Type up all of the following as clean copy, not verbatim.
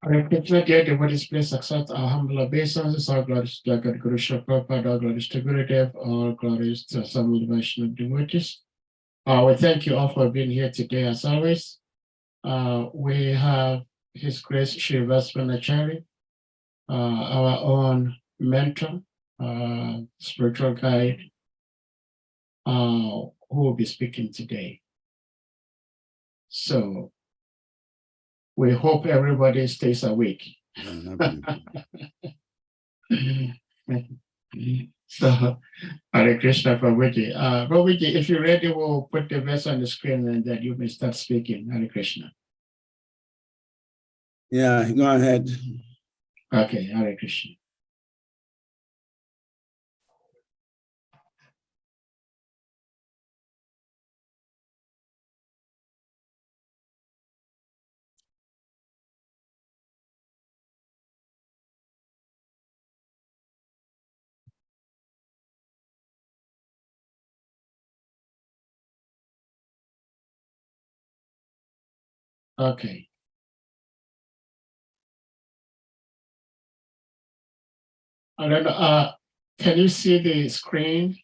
Hare Krishna, dear devotees, please accept our humble obeisance. All glories to Jagat Guru Srila Prabhupada, all glories to Gurudev, all glories to Samud Vaishnava devotees. We thank you all for being here today as always. We have His Grace SRIVAS VANACARI, our own mentor, spiritual guide, who will be speaking today. So we hope everybody stays awake. So, Hare Krishna, Prabhuji. Prabhuji, if you're ready, we'll put the verse on the screen and then you may start speaking. Hare Krishna. Yeah, go ahead. Okay, Hare Krishna. Okay. I don't know, can you see the screen?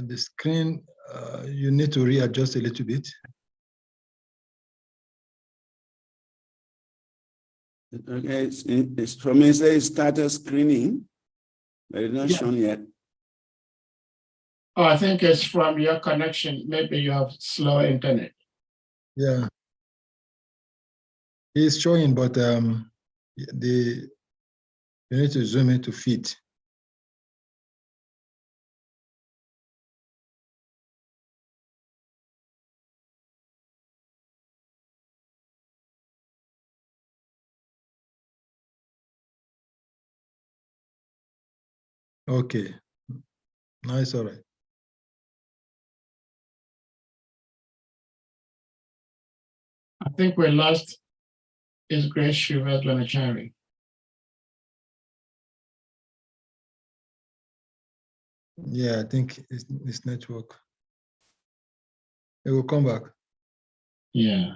The screen, you need to readjust a little bit. Okay, it's for me, say started screening, but it's not shown yet. Oh, I think it's from your connection. Maybe you have slow internet. Yeah. It's showing, but you need to zoom in to fit. Okay. No, it's all right. I think we lost His Grace SRIVAS VANACARI. Yeah, I think it's network. It will come back. Yeah.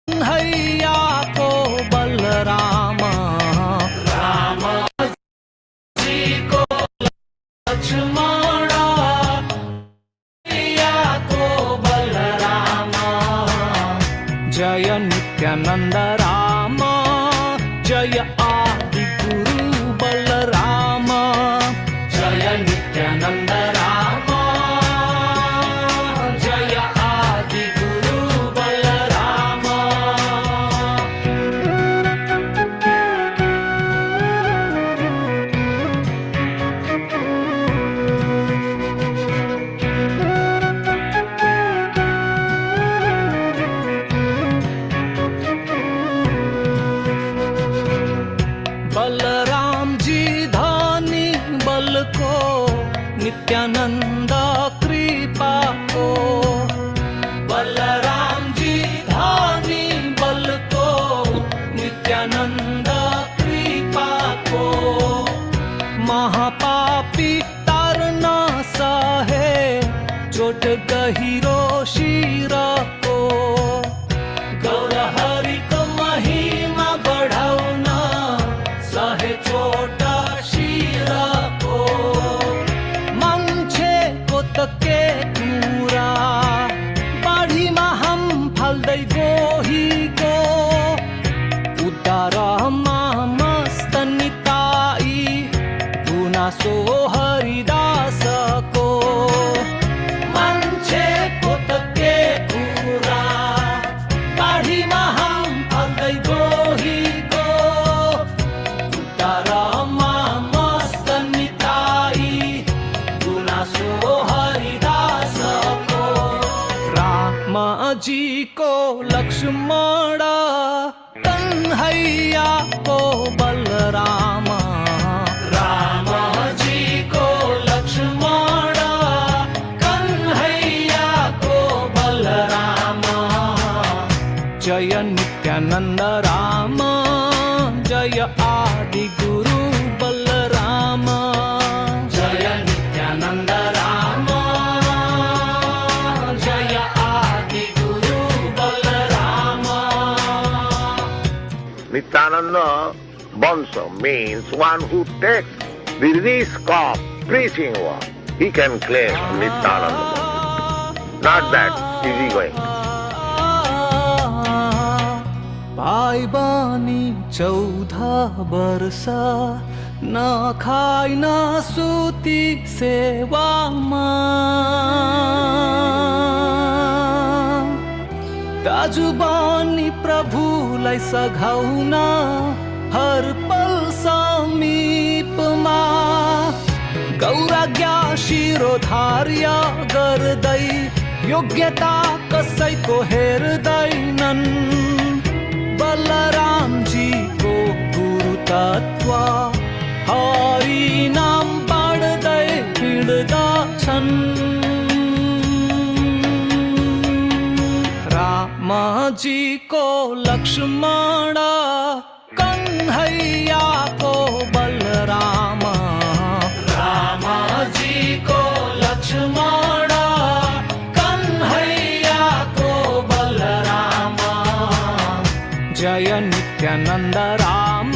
हैया को बलराम राम जी को लक्ष्मण हैया को बलराम जय नित्यानंद राम जय आदि गुरु बलराम जय नित्यानंद राम जय आदि गुरु बलराम बलराम जी धनी बल को नित्यानंद कृपा को बलराम जी धनी बल को नित्यानंद कृपा को महापापी तारना सहे चोट गहिरो शीर को गौर हरि को महिमा बढ़ाउना सहे छोटा शीर को मान्छे को तके कुरा बाढी मा हम फल्दै गोही को उद्धार मा मस्त निताई गुनासो हरिदास को मान्छे को तके कुरा बाढी मा हम फल्दै गोही को उद्धार मा मस्त निताई गुनासो हरिदास को कन्हैया को बलरामा, रामा जी को लक्ष्मण, कन्हैया को बलरामा। जय नित्यानंद राम, जय आदि गुरु बलराम, जय नित्यानंद राम, जय आदि गुरु Balram. Nityananda Bonso means one who takes the risk of preaching work. He can claim Nityananda Bonso. Not that easygoing. भाइ बनी 14 वर्ष न खाइ न सुती सेवामा, दाजु बनी प्रभुलाई सघाउन हर पल समीपमा, गौराज्ञा शिरोधार्य गर्दै योग्यता कसैको हेर्दैनन्। बलराम जी को गुरु तत्व हरि नाम पढ्दै हिँड्दछन्। राम जी को लक्ष्मण, कन्हैया को बलराम, राम जी को लक्ष्मण, कन्हैया को बलराम। जय नित्यानंद राम,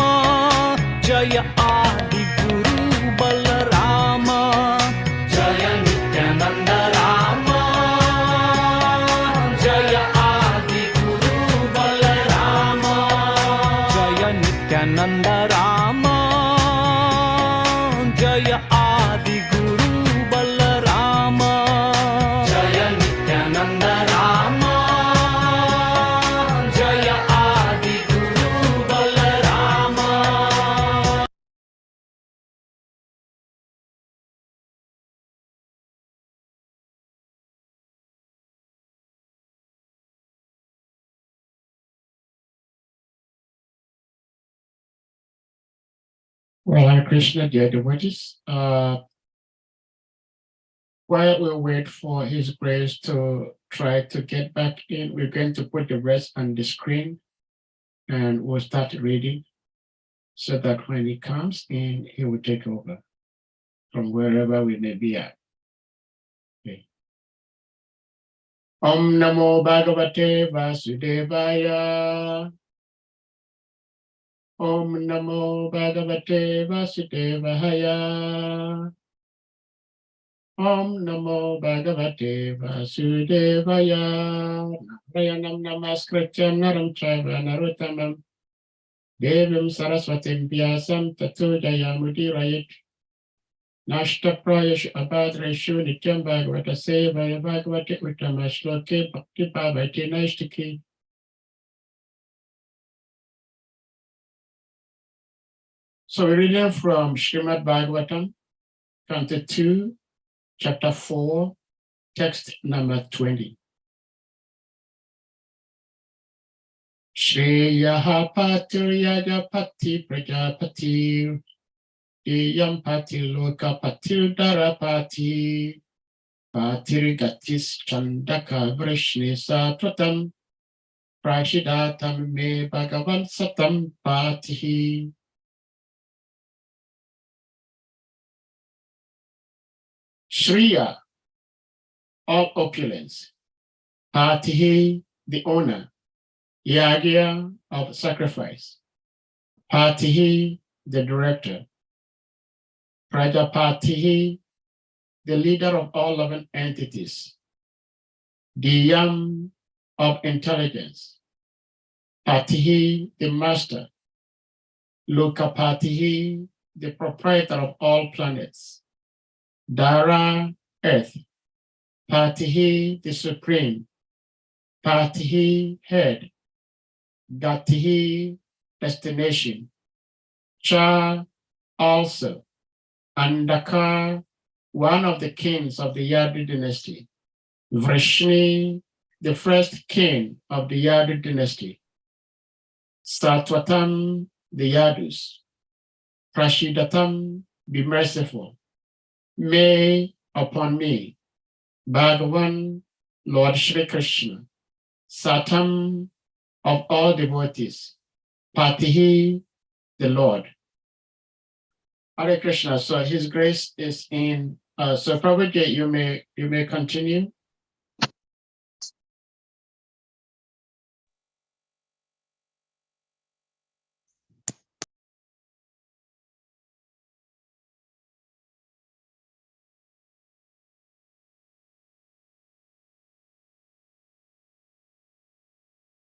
जय आदि गुरु बलराम, जय नित्यानंद राम, जय आदि गुरु बलराम, जय नित्यानंद राम, जय आदि गुरु बलराम, जय नित्यानंद राम, जय आदि गुरु Balram. Well, Hare Krishna, dear devotees, while we wait for His grace to try to get back in, we're going to put the rest on the screen and we'll start reading so that when He comes in, He will take over from wherever we may be at. Okay. Om Namo Bhagavate Vasudevaya. Om Namo Bhagavate Vasudevaya. Om Namo Bhagavate Vasudevaya. Narayanam Namaskrityam Naram Chaiva Narottamam Devim Saraswatim Vyasam Tato Jayamudirayit. Nashtaprayashu Abhadreshu Nityam Bhagavata Sevaya Bhagavate Uttama Shloke Bhakti Bhavati Naishtiki. So we're reading from SRIMAD Bhagavatam, Canto 2, Chapter 4, text number 20. Shreyaha patir yajapati prajapati iyam patir loka patir darapati patir gatis chandaka vrishni satratam prashidatam me bhagavan satam patihi. Shriya, all opulence, Patihi, the owner, Yagya of sacrifice, Patihi, the director, Prajapatihi, the leader of all living entities, Diyam of intelligence, Patihi, the master, Lokapatihi, the proprietor of all planets, Dara, earth, Patihi, the supreme, Patihi, head, Gatihi, destination, Cha, also, Andaka, one of the kings of the Yadu dynasty, Vrishni, the first king of the Yadu dynasty, Satwatam, the Yadus. Prashidatam, be merciful. May upon me. Bhagavan, Lord Shri Krishna. Satam, of all devotees. Patihi, the Lord. Hare Krishna. So His grace is in. So Prabhuji, you may continue.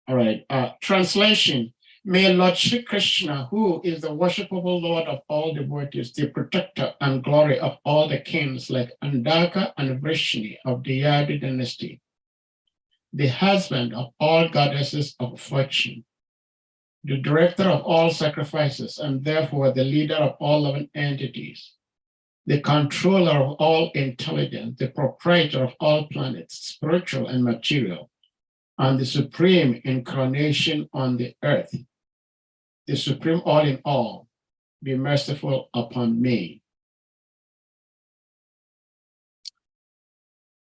All right. Translation. May Lord Shri Krishna, who is the worshipable Lord of all devotees, the protector and glory of all the kings like Andaka and Vrishni of the Yadu dynasty, the husband of all goddesses of fortune, the director of all sacrifices, and therefore the leader of all living entities, the controller of all intelligence, the proprietor of all planets, spiritual and material, and the supreme incarnation on the earth, the supreme all in all, be merciful upon me.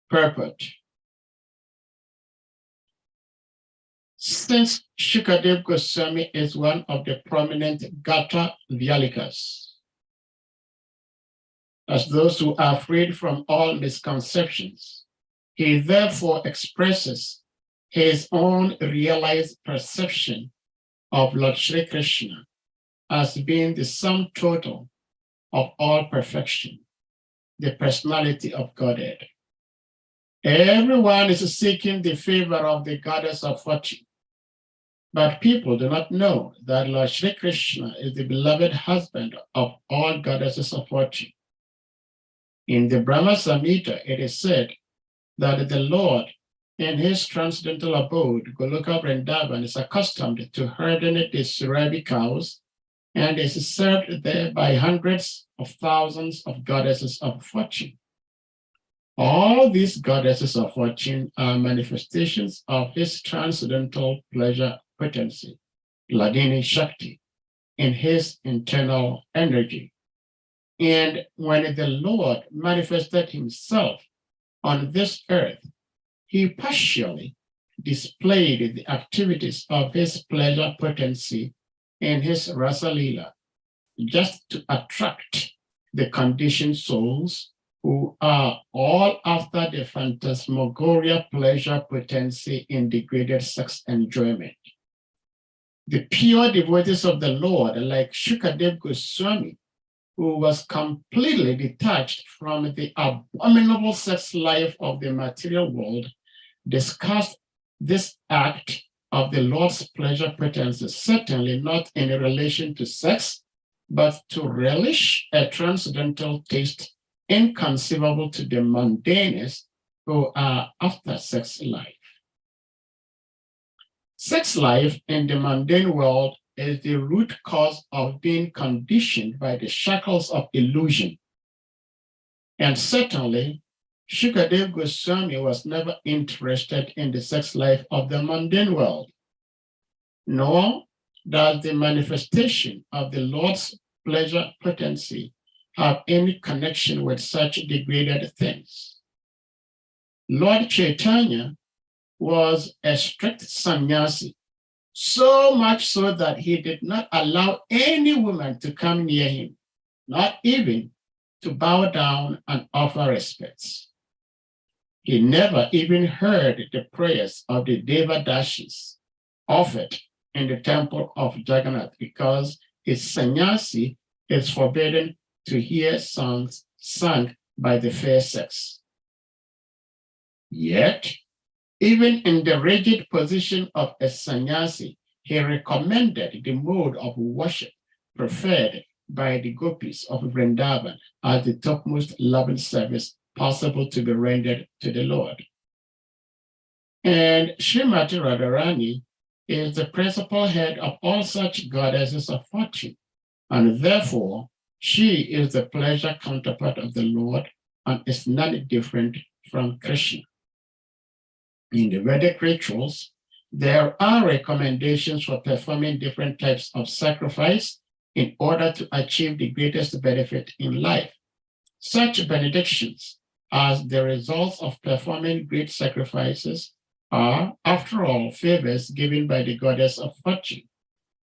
Purport. Since Shukadev Goswami is one of the prominent Gata Vyalikas, as those who are freed from all misconceptions, he therefore expresses his own realized perception of Lord Shri Krishna as being the sum total of all perfection, the personality of Godhead. Everyone is seeking the favor of the goddess of fortune, but people do not know that Lord Shri Krishna is the beloved husband of all goddesses of fortune. In the Brahma Samhita, it is said that the Lord, in his transcendental abode, Goloka Vrindavan, is accustomed to herding the Surabi cows and is served there by hundreds of thousands of goddesses of fortune. All these goddesses of fortune are manifestations of his transcendental pleasure potency, Hladini Shakti, in his internal energy. And when the Lord manifested himself on this earth, he partially displayed the activities of his pleasure potency in his Rasa Leela, just to attract the conditioned souls who are all after the phantasmagoria pleasure potency in degraded sex enjoyment. The pure devotees of the Lord, like Shukadev Goswami, who was completely detached from the abominable sex life of the material world, discussed this act of the Lord's pleasure potency, certainly not in relation to sex, but to relish a transcendental taste inconceivable to the mundaneists who are after sex life. Sex life in the mundane world is the root cause of being conditioned by the shackles of illusion. And certainly, Shukadev Goswami was never interested in the sex life of the mundane world, nor does the manifestation of the Lord's pleasure potency have any connection with such degraded things. Lord Chaitanya was a strict sannyasi, so much so that he did not allow any woman to come near him, not even to bow down and offer respects. He never even heard the prayers of the Devadashis offered in the temple of Jagannath because his sannyasi is forbidden to hear songs sung by the fair sex. Yet, even in the rigid position of a sannyasi, he recommended the mode of worship preferred by the gopis of Vrindavan as the topmost loving service possible to be rendered to the Lord. And Srimati Radharani is the principal head of all such goddesses of fortune, and therefore she is the pleasure counterpart of the Lord and is not different from Krishna. In the Vedic rituals, There are recommendations for performing different types of sacrifice in order to achieve the greatest benefit in life. Such benedictions as the results of performing great sacrifices are, after all, favors given by the goddess of fortune.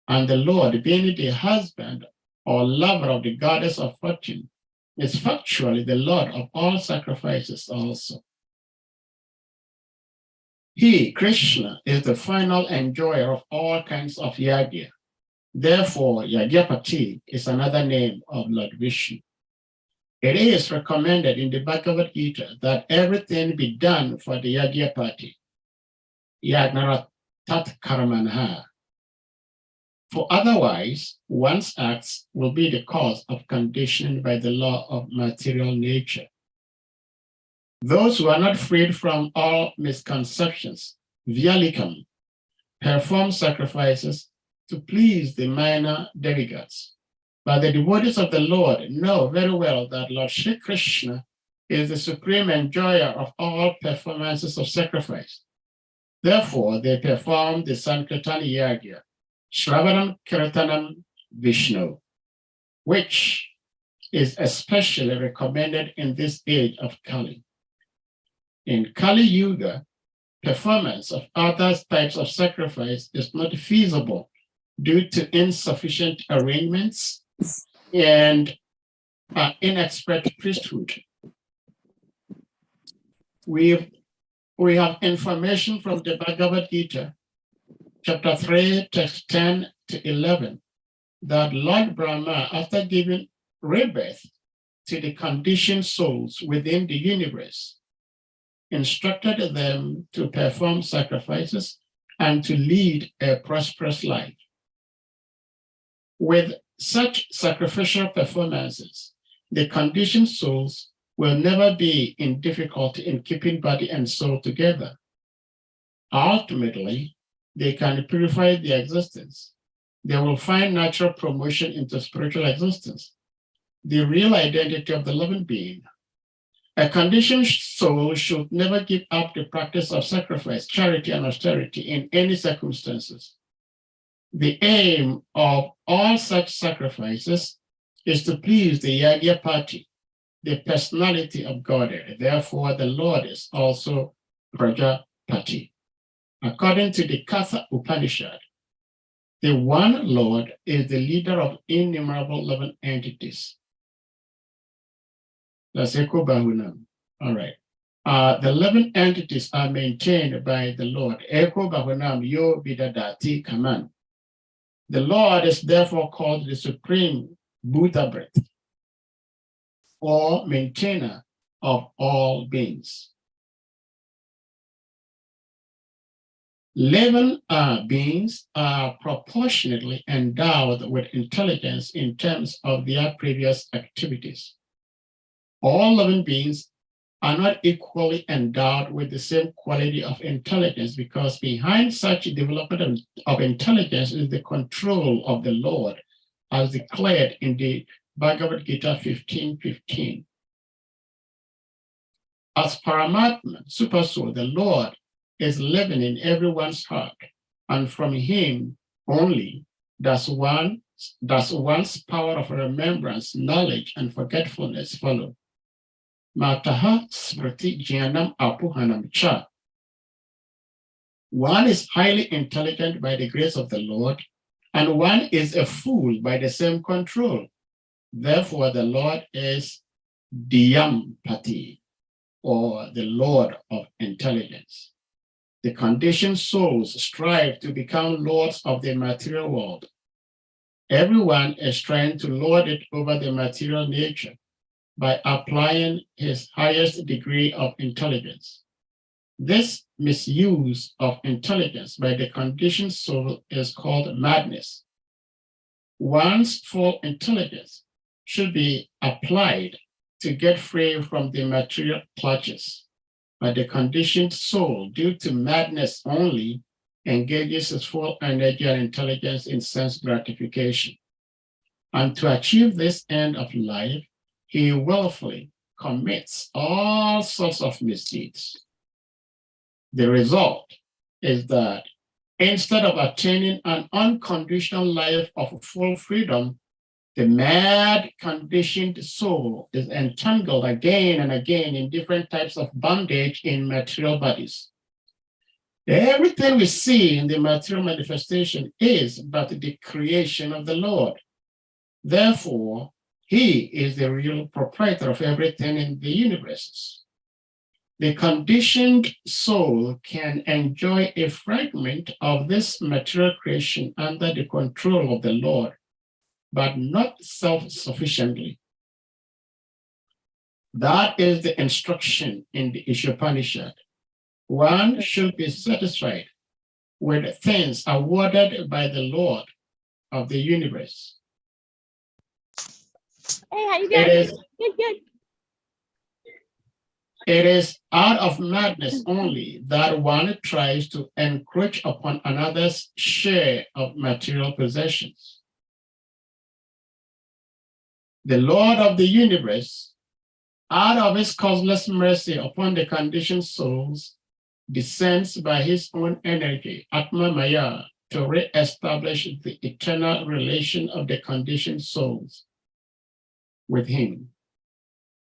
And the Lord, being the husband or lover of the goddess of fortune, is factually the Lord of all sacrifices also. He, Krishna, is the final enjoyer of all kinds of yagya. Therefore, Yagyapati is another name of Lord Vishnu. It is recommended in the Bhagavad Gita that everything be done for the Yagyapati. Yagnara tat karamanha. For otherwise, one's acts will be the cause of conditioning by the law of material nature. Those who are not freed from all misconceptions, Vyalikam, perform sacrifices to please the minor demigods. But the devotees of the Lord know very well that Lord Shri Krishna is the supreme enjoyer of all performances of sacrifice. Therefore, they perform the Sankirtan Yagya, Shravanam Kirtanam Vishnu, which is especially recommended in this age of Kali. In Kali Yuga, performance of other types of sacrifice is not feasible due to insufficient arrangements and inexpert priesthood. We have information from the Bhagavad Gita, chapter 3, text 10 to 11, that Lord Brahma, after giving rebirth to the conditioned souls within the universe, instructed them to perform sacrifices and to lead a prosperous life. With such sacrificial performances, the conditioned souls will never be in difficulty in keeping body and soul together. Ultimately, they can purify their existence. They will find natural promotion into spiritual existence, the real identity of the living being. A conditioned soul should never give up the practice of sacrifice, charity, and austerity in any circumstances. The aim of all such sacrifices is to please the Yagya party, the personality of Godhead. Therefore, the Lord is also Prajapati. According to the Katha Upanishad, the one Lord is the leader of innumerable living entities. That's Eko Bahunam. All right. The living entities are maintained by the Lord. Eko Bahunam Yo Bidadati Kaman. The Lord is therefore called the Supreme Buddha Breath, or maintainer of all beings. Living beings are proportionately endowed with intelligence in terms of their previous activities. All living beings are not equally endowed with the same quality of intelligence, because behind such development of intelligence is the control of the Lord, as declared in the Bhagavad Gita 15:15. As Paramatma, Supersoul, the Lord is living in everyone's heart, and from him only does one's power of remembrance, knowledge, and forgetfulness follow. Mataha smriti jnanam apuhanam cha. One is highly intelligent by the grace of the Lord, and one is a fool by the same control. Therefore, the Lord is Diyampati, or the Lord of intelligence. The conditioned souls strive to become lords of the material world. Everyone is trying to lord it over the material nature by applying his highest degree of intelligence. This misuse of intelligence by the conditioned soul is called madness. One's full intelligence should be applied to get free from the material clutches, but the conditioned soul, due to madness only, engages its full energy and intelligence in sense gratification. And to achieve this end of life, he willfully commits all sorts of misdeeds. The result is that Instead of attaining an unconditional life of full freedom, the mad conditioned soul is entangled again and again in different types of bondage in material bodies. Everything we see in the material manifestation is but the creation of the Lord. Therefore, he is the real proprietor of everything in the universe. The conditioned soul can enjoy a fragment of this material creation under the control of the Lord, but not self-sufficiently. That is the instruction in the Upanishad. One should be satisfied with things awarded by the Lord of the universe. Hey, how you doing? Good. It is out of madness only that one tries to encroach upon another's share of material possessions. The Lord of the universe, out of his causeless mercy upon the conditioned souls, descends by his own energy, Atma Maya, to re-establish the eternal relation of the conditioned souls with him.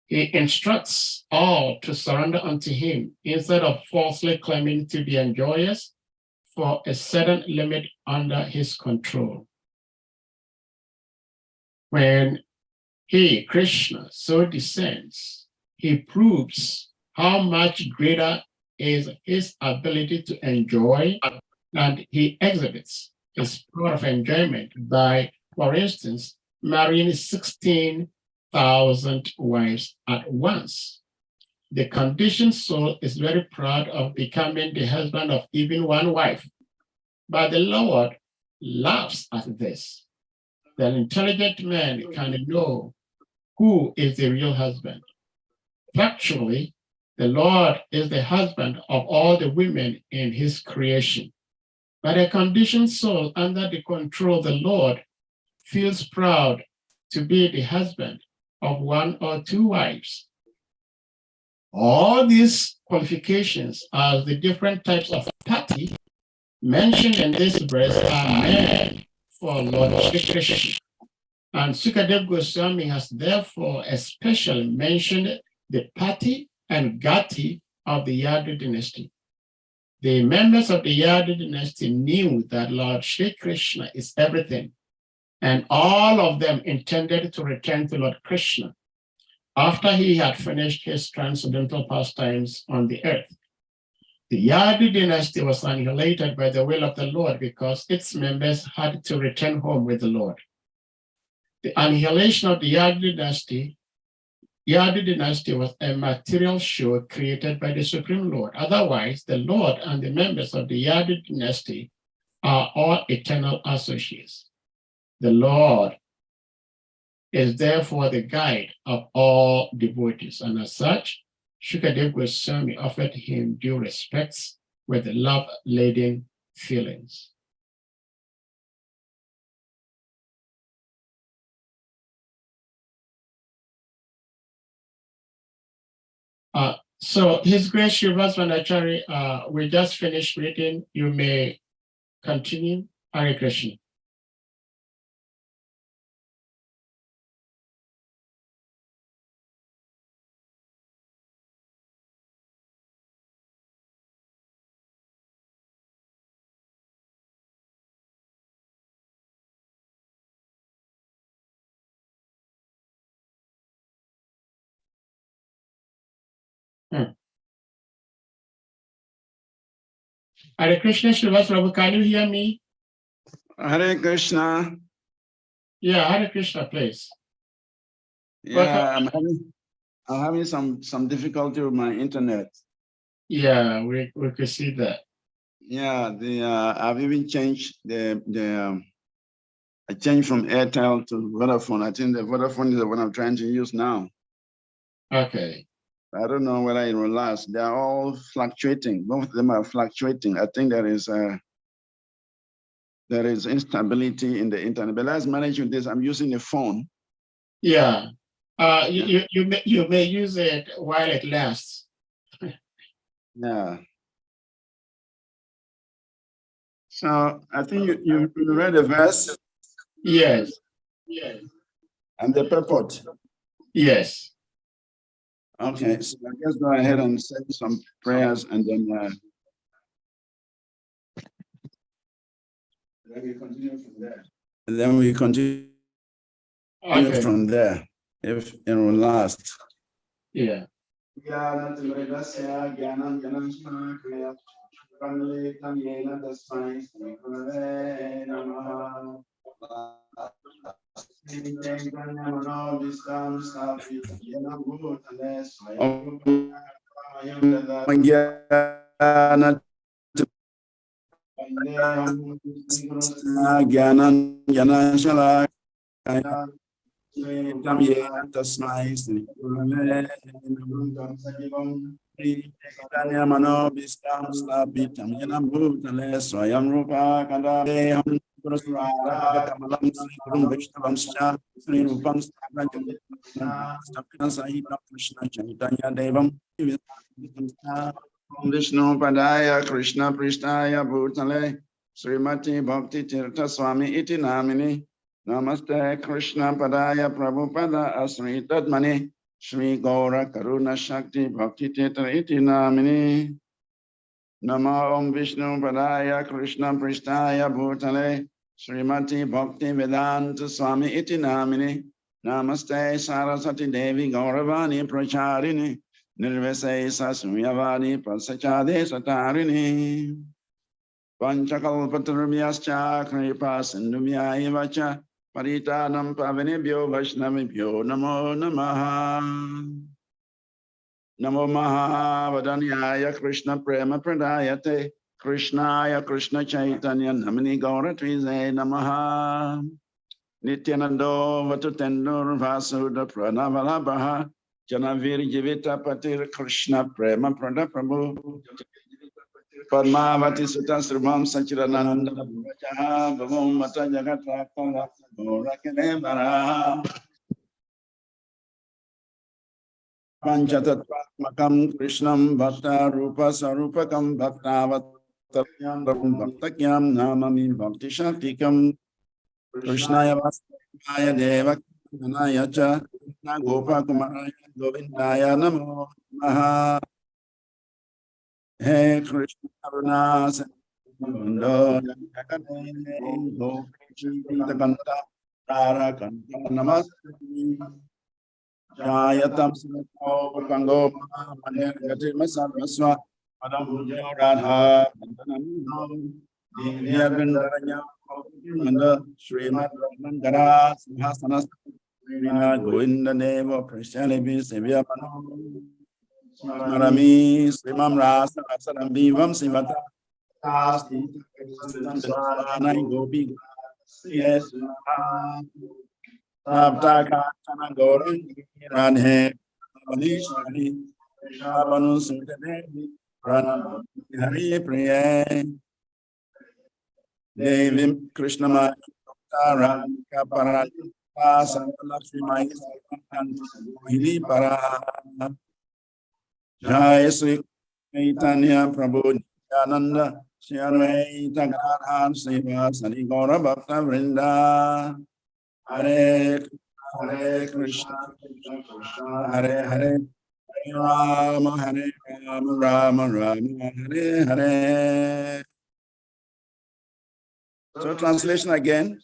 He instructs all to surrender unto him instead of falsely claiming to be enjoyers for a certain limit under his control. When he, Krishna, so descends, he proves how much greater is his ability to enjoy, and he exhibits his power of enjoyment by, for instance, marrying 16,000 wives at once. The conditioned soul is very proud of becoming the husband of even one wife, but the Lord laughs at this. The intelligent man can know who is the real husband. Factually, the Lord is the husband of all the women in his creation. But a conditioned soul under the control of the Lord feels proud to be the husband of one or two wives. All these qualifications as the different types of pati mentioned in this verse are meant for Lord Shri Krishna. And Sukadev Goswami has therefore especially mentioned the pati and gati of the Yadu dynasty. The members of the Yadu dynasty knew that Lord Shri Krishna is everything, and all of them intended to return to Lord Krishna after he had finished his transcendental pastimes on the earth. The Yadu dynasty was annihilated by the will of the Lord because its members had to return home with the Lord. The annihilation of the Yadu dynasty was a material show created by the Supreme Lord. Otherwise, the Lord and the members of the Yadu dynasty are all eternal associates. The Lord is therefore the guide of all devotees, and as such, Shukadev Goswami offered him due respects with love-laden feelings. So His Grace Srivas VANACARI, we just finished reading. You may continue. Hare Krishna. Hare Krishna, Srivas Prabhu, can you hear me? Hare Krishna. Yeah, Hare Krishna, please. Yeah, I'm having some difficulty with my internet. Yeah, we could see that. Yeah, I've even changed I changed from Airtel to Vodafone. I think the Vodafone is the one I'm trying to use now. Okay. I don't know whether it will last. They're all fluctuating. Both of them are fluctuating. I think there is instability in the internet. But let's manage with this. I'm using a phone. Yeah. You may use it while it lasts. Yeah. So I think you read the verse Yes, and the purport. yes. Okay, so I guess go ahead and say some prayers and then we continue from there. And then we continue Okay, from there, if it will last. yeah. Vishnu Padaya Krishna Prishtaya Bhutale Srimati Bhakti Tirtha Swami Iti Namini Namaste Krishna Padaya Prabhupada Asri Tadmani Shri Gaura Karuna Shakti Bhakti Tirtha Iti Namini Nama Om Vishnu Padaya Krishna Prishtaya Bhutale Srimati Bhakti Vedanta Swami Iti Namini Namaste Saraswati Devi Gauravani Pracharini Nirvese Sasmyavani Pasachade Satarini Panchakalpatarubhyascha Kripa Sindhubhya Evacha Paritanam Pavanebhyo Vaishnavibhyo Namo Namaha Namo Mahavadanyaya Krishna Prema Pradayate Krishnaya Krishna Chaitanya Namini Gauratvize Namaha Nityanando Vatutendur Vasuda Pranavalabhaha Janavir Jivita Patir Krishna Prema Prada Prabhu Padmavati Sutta Sribam Sachirananda Bhajaha Bhavam Mata Jagatra Kala Bhorakane Vara Panchatatmakam Krishnam Bhakta Rupa Sarupakam Bhaktavatam Bhaktakyam Namami Bhakti Shaktikam Krishnaya Vasudevaya Deva Kanaya Cha Krishna Gopa Kumaraya Govindaya Namo Namaha He Krishna Karuna Sindhu Jagadene Gopi Kanta Rara Kanta Namaste Jayatam Sinato Pango Mahamanir Gati Masarvaswa Madam Radha Bandanam Divya Vindaranya Manda Srimad Ramangara Simhasanas Srina Govinda Deva Prashalibi Sevya Mano Smarami Srimam Rasa Rasaram Vivam Sivata Asti Sanai Gopi Yes Saptaka Chana Goran Radhe Vanishwari Shabanu Sutadevi Pranam Hari Priya Devi Krishna Maya Tara Kapara Santalakshmi Maya Hili Para Jai Sri Chaitanya Prabhu Nityananda Shri Advaita Gadadhar Srivas Hari Gaura Bhakta Vrinda Hare Hare Krishna Krishna Hare Hare Hare Rama Rama Rama Hare Hare. So translation again.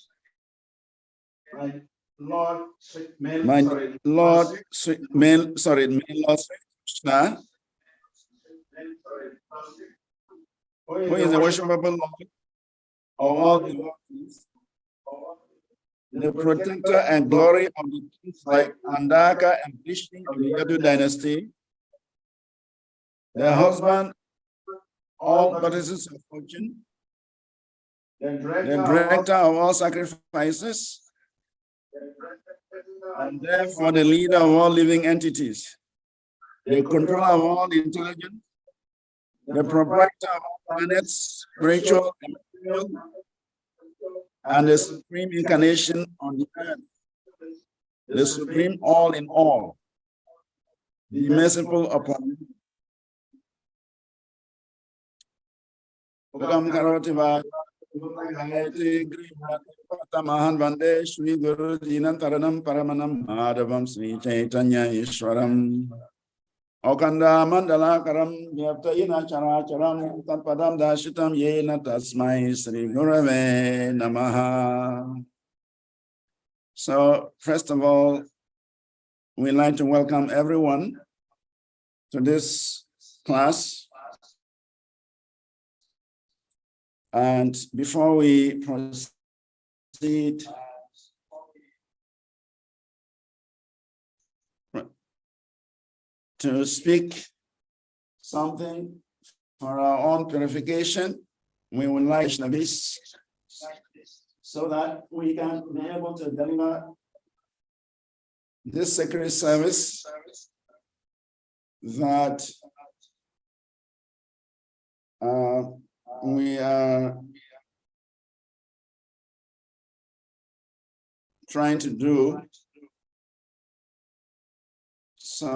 My Lord Krishna, who is the worshipable Lord of all devotees, the protector and glory of the kings like Andaka and Vishnu of the Yadu dynasty, the husband of all goddesses of fortune, the director of all sacrifices, and therefore the leader of all living entities, the controller of all intelligence, the proprietor of all planets, spiritual and material, and the supreme incarnation on the earth, the supreme all in all, be merciful upon me. Ukam karoti va Tamahan Vande Shri Guru Jinan Taranam Paramanam Madhavam Sri Chaitanya Ishwaram Okanda Mandala Karam Yaptayina Chara Charam Tapadam Dashitam Yena Tasmai Sri Gurave Namaha. So, first of all, we'd like to welcome everyone to this class. And before we proceed to speak something for our own purification, we would like this so that we can be able to deliver this sacred service that we are trying to do. So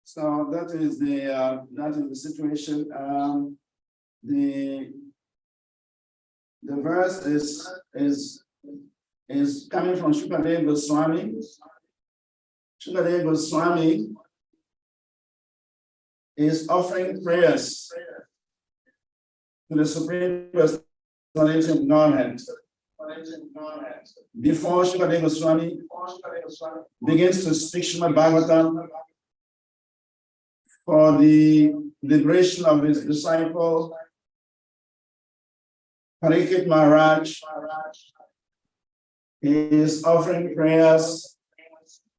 so that is the situation. The verse is coming from Shukadeva Goswami. Shukadeva Goswami is offering prayers to the Supreme Personality of Godhead. Before Shukadeva Goswami begins to speak SRIMAD BHAGAVATAM for the liberation of his disciple, Parikshit Maharaj, he is offering prayers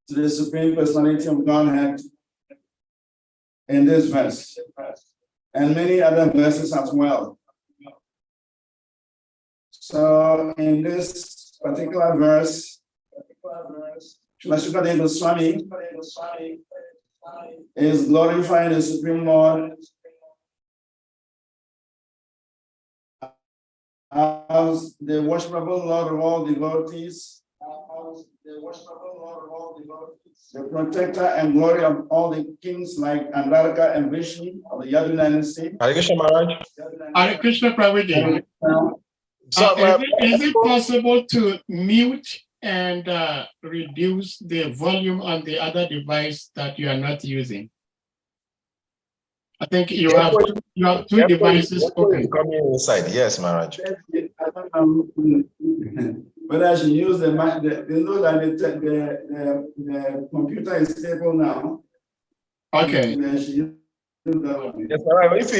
to the Supreme Personality of Godhead in this verse, and many other verses as well. So in this particular verse, Shukadeva Goswami is glorifying the Supreme Lord as the worshipable Lord of all devotees, the protector and glory of all the kings like Andaraka and Vishnu of the Yadu dynasty. Hare Krishna Maharaj. Hare Krishna Prabhuji. Is it possible to mute and reduce the volume on the other device that you are not using? I think you have two devices open. Coming inside, yes, Maharaj. But I should use the mic. You know that the computer is stable now. Okay. Yes, Maharaj. If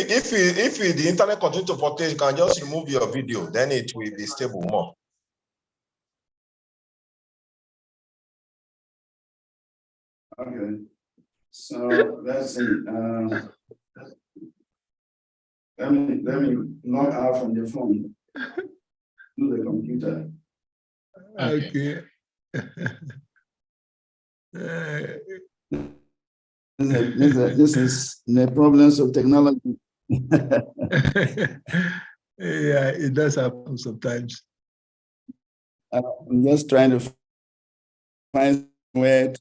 the internet continues to fluctuate, you can just remove your video. Then it will be stable more. Okay. So let's see. Let me log out from the phone to the computer. Okay. This is the problems of technology. Yeah, it does happen sometimes. I'm just trying to find a way to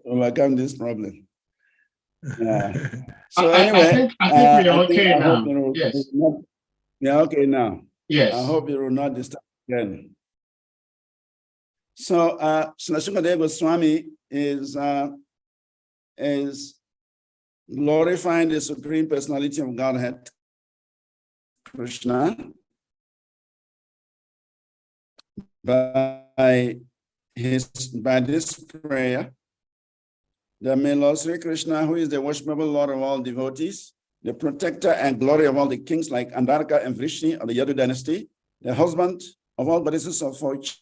overcome this problem. Yeah. So anyway, I think we are okay now. Yes. Yeah, okay now. Yes. I hope you will not disturb again. So Shukadeva Goswami is glorifying the Supreme Personality of Godhead, Krishna, by this prayer. The may Lord Sri Krishna, who is the worshipable Lord of all devotees, the protector and glory of all the kings like Andaraka and Vrishni of the Yadu dynasty, the husband of all goddesses of fortune,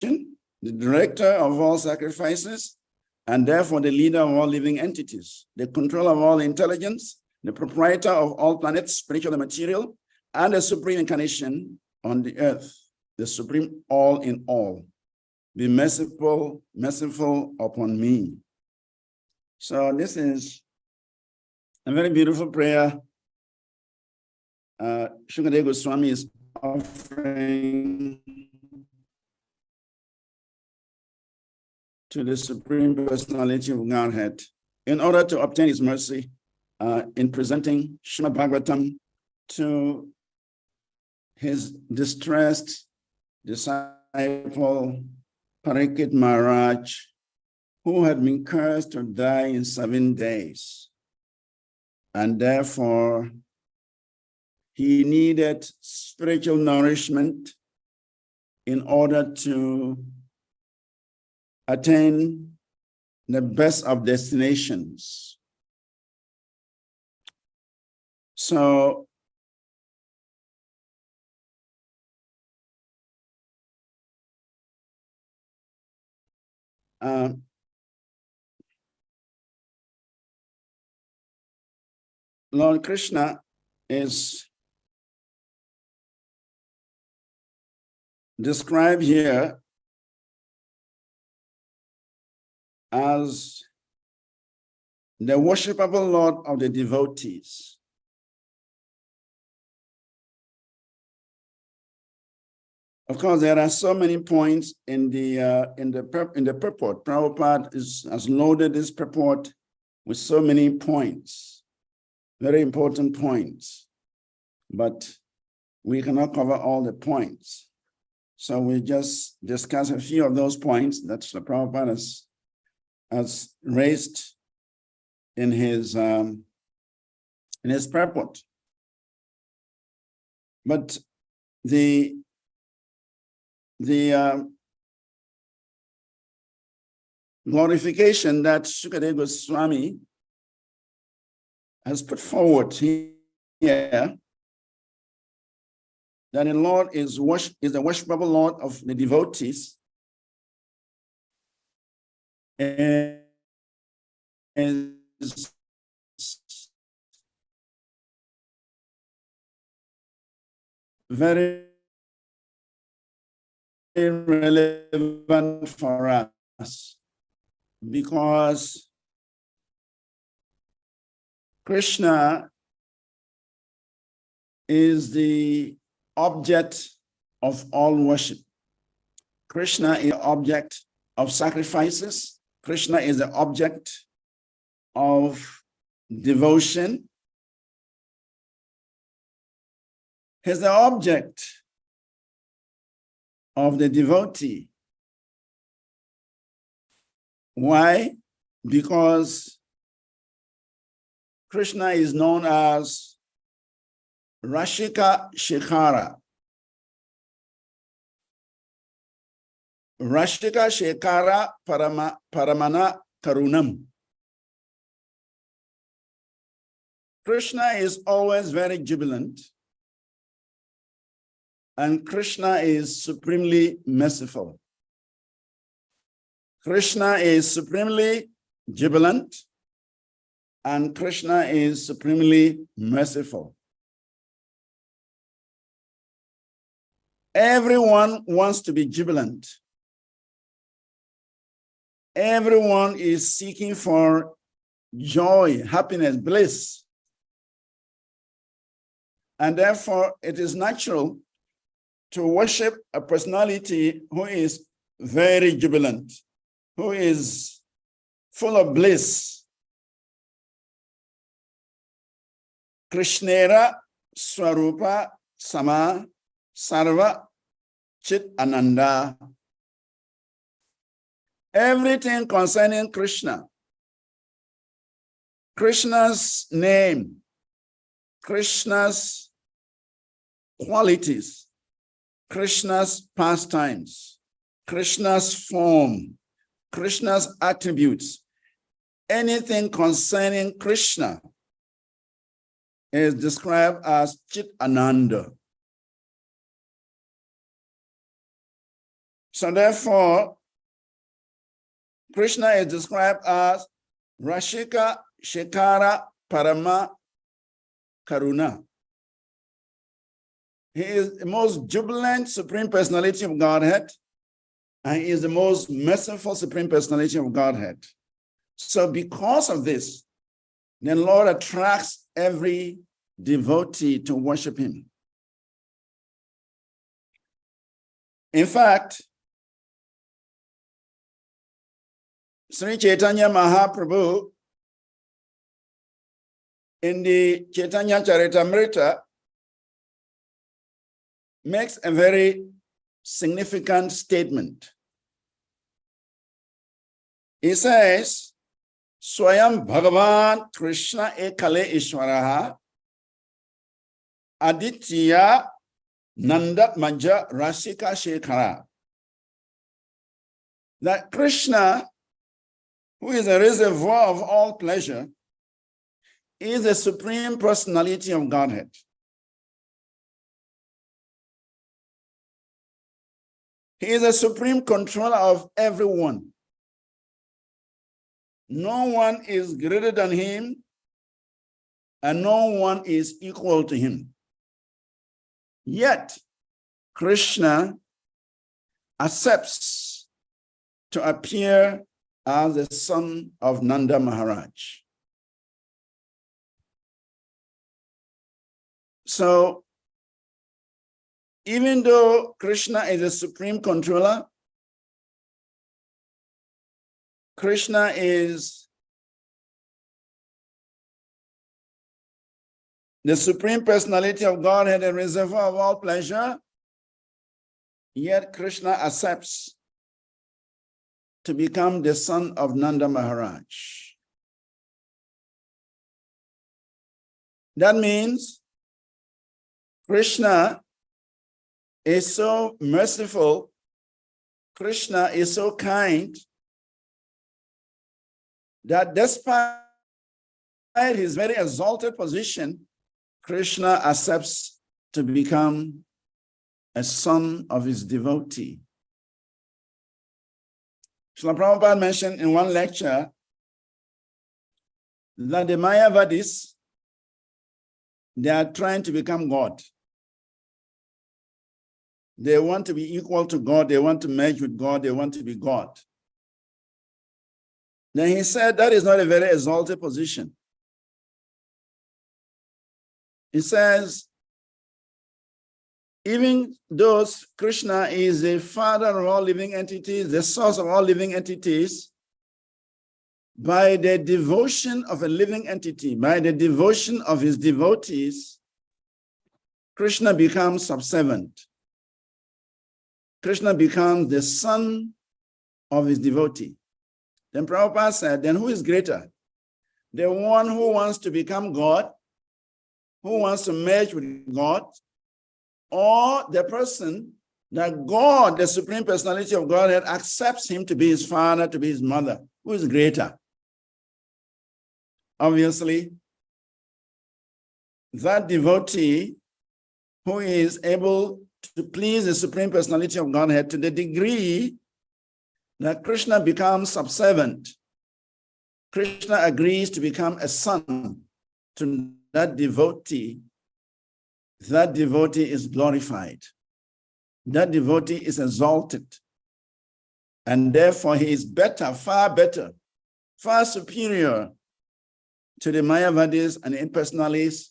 the director of all sacrifices, and therefore the leader of all living entities, the controller of all intelligence, the proprietor of all planets, spiritual and material, and the supreme incarnation on the earth, the supreme all in all. Be merciful upon me. So this is a very beautiful prayer. Shukadeva Goswami is offering to the Supreme Personality of Godhead in order to obtain his mercy in presenting SRIMAD BHAGAVATAM to his distressed disciple Parikshit Maharaj, who had been cursed to die in 7 days. And therefore, he needed spiritual nourishment in order to attain the best of destinations. So, Lord Krishna is described here as the worshipable Lord of the devotees. Of course, there are so many points in the purport. Prabhupada has loaded this purport with so many points, very important points, but we cannot cover all the points. So we just discuss a few of those points that the Prabhupada has raised in his purport. But the glorification that Sukadeva Goswami has put forward here, that the Lord is the worshipable Lord of the devotees, and is very relevant for us, because Krishna is the object of all worship. Krishna is the object of sacrifices. Krishna is the object of devotion. He's the object of the devotee. Why? Because Krishna is known as Rashika Shekhara. Rashika Shekhara Paramana Karunam. Krishna is always very jubilant, and Krishna is supremely merciful. Krishna is supremely jubilant, and Krishna is supremely merciful. Everyone wants to be jubilant. Everyone is seeking for joy, happiness, bliss. And therefore, it is natural to worship a personality who is very jubilant, who is full of bliss. Krishnera Swarupa Sama Sarva Chit Ananda. Everything concerning Krishna, Krishna's name, Krishna's qualities, Krishna's pastimes, Krishna's form, Krishna's attributes, anything concerning Krishna is described as Chit Ananda. So therefore, Krishna is described as Rashika Shekhara Parama Karuna. He is the most jubilant Supreme Personality of Godhead, and he is the most merciful Supreme Personality of Godhead. So because of this, the Lord attracts every devotee to worship him. In fact, Sri Chaitanya Mahaprabhu in the Chaitanya Charitamrita makes a very significant statement. He says, Swayam Bhagavan Krishna Ekale Ishwaraha Aditya Nanda Maja Rasika Shekhara. That Krishna, who is a reservoir of all pleasure, is the Supreme Personality of Godhead. He is a supreme controller of everyone. No one is greater than him, and no one is equal to him. Yet, Krishna accepts to appear as the son of Nanda Maharaj. So, even though Krishna is a supreme controller, Krishna is the Supreme Personality of Godhead, a reservoir of all pleasure, yet Krishna accepts to become the son of Nanda Maharaj. That means Krishna is so merciful, Krishna is so kind, that despite his very exalted position, Krishna accepts to become a son of his devotee. Srila Prabhupada mentioned in one lecture that the Mayavadis, they are trying to become God. They want to be equal to God. They want to merge with God. They want to be God. Then he said that is not a very exalted position. He says, even though Krishna is the father of all living entities, the source of all living entities, by the devotion of a living entity, by the devotion of his devotees, Krishna becomes subservient. Krishna becomes the son of his devotee. Then Prabhupada said, then who is greater? The one who wants to become God, who wants to merge with God, or the person that God, the Supreme Personality of Godhead, accepts him to be his father, to be his mother? Who is greater? Obviously, that devotee who is able to please the Supreme Personality of Godhead to the degree that Krishna becomes subservient, Krishna agrees to become a son to that devotee is glorified. That devotee is exalted. And therefore he is better, far superior to the Mayavadis and impersonalists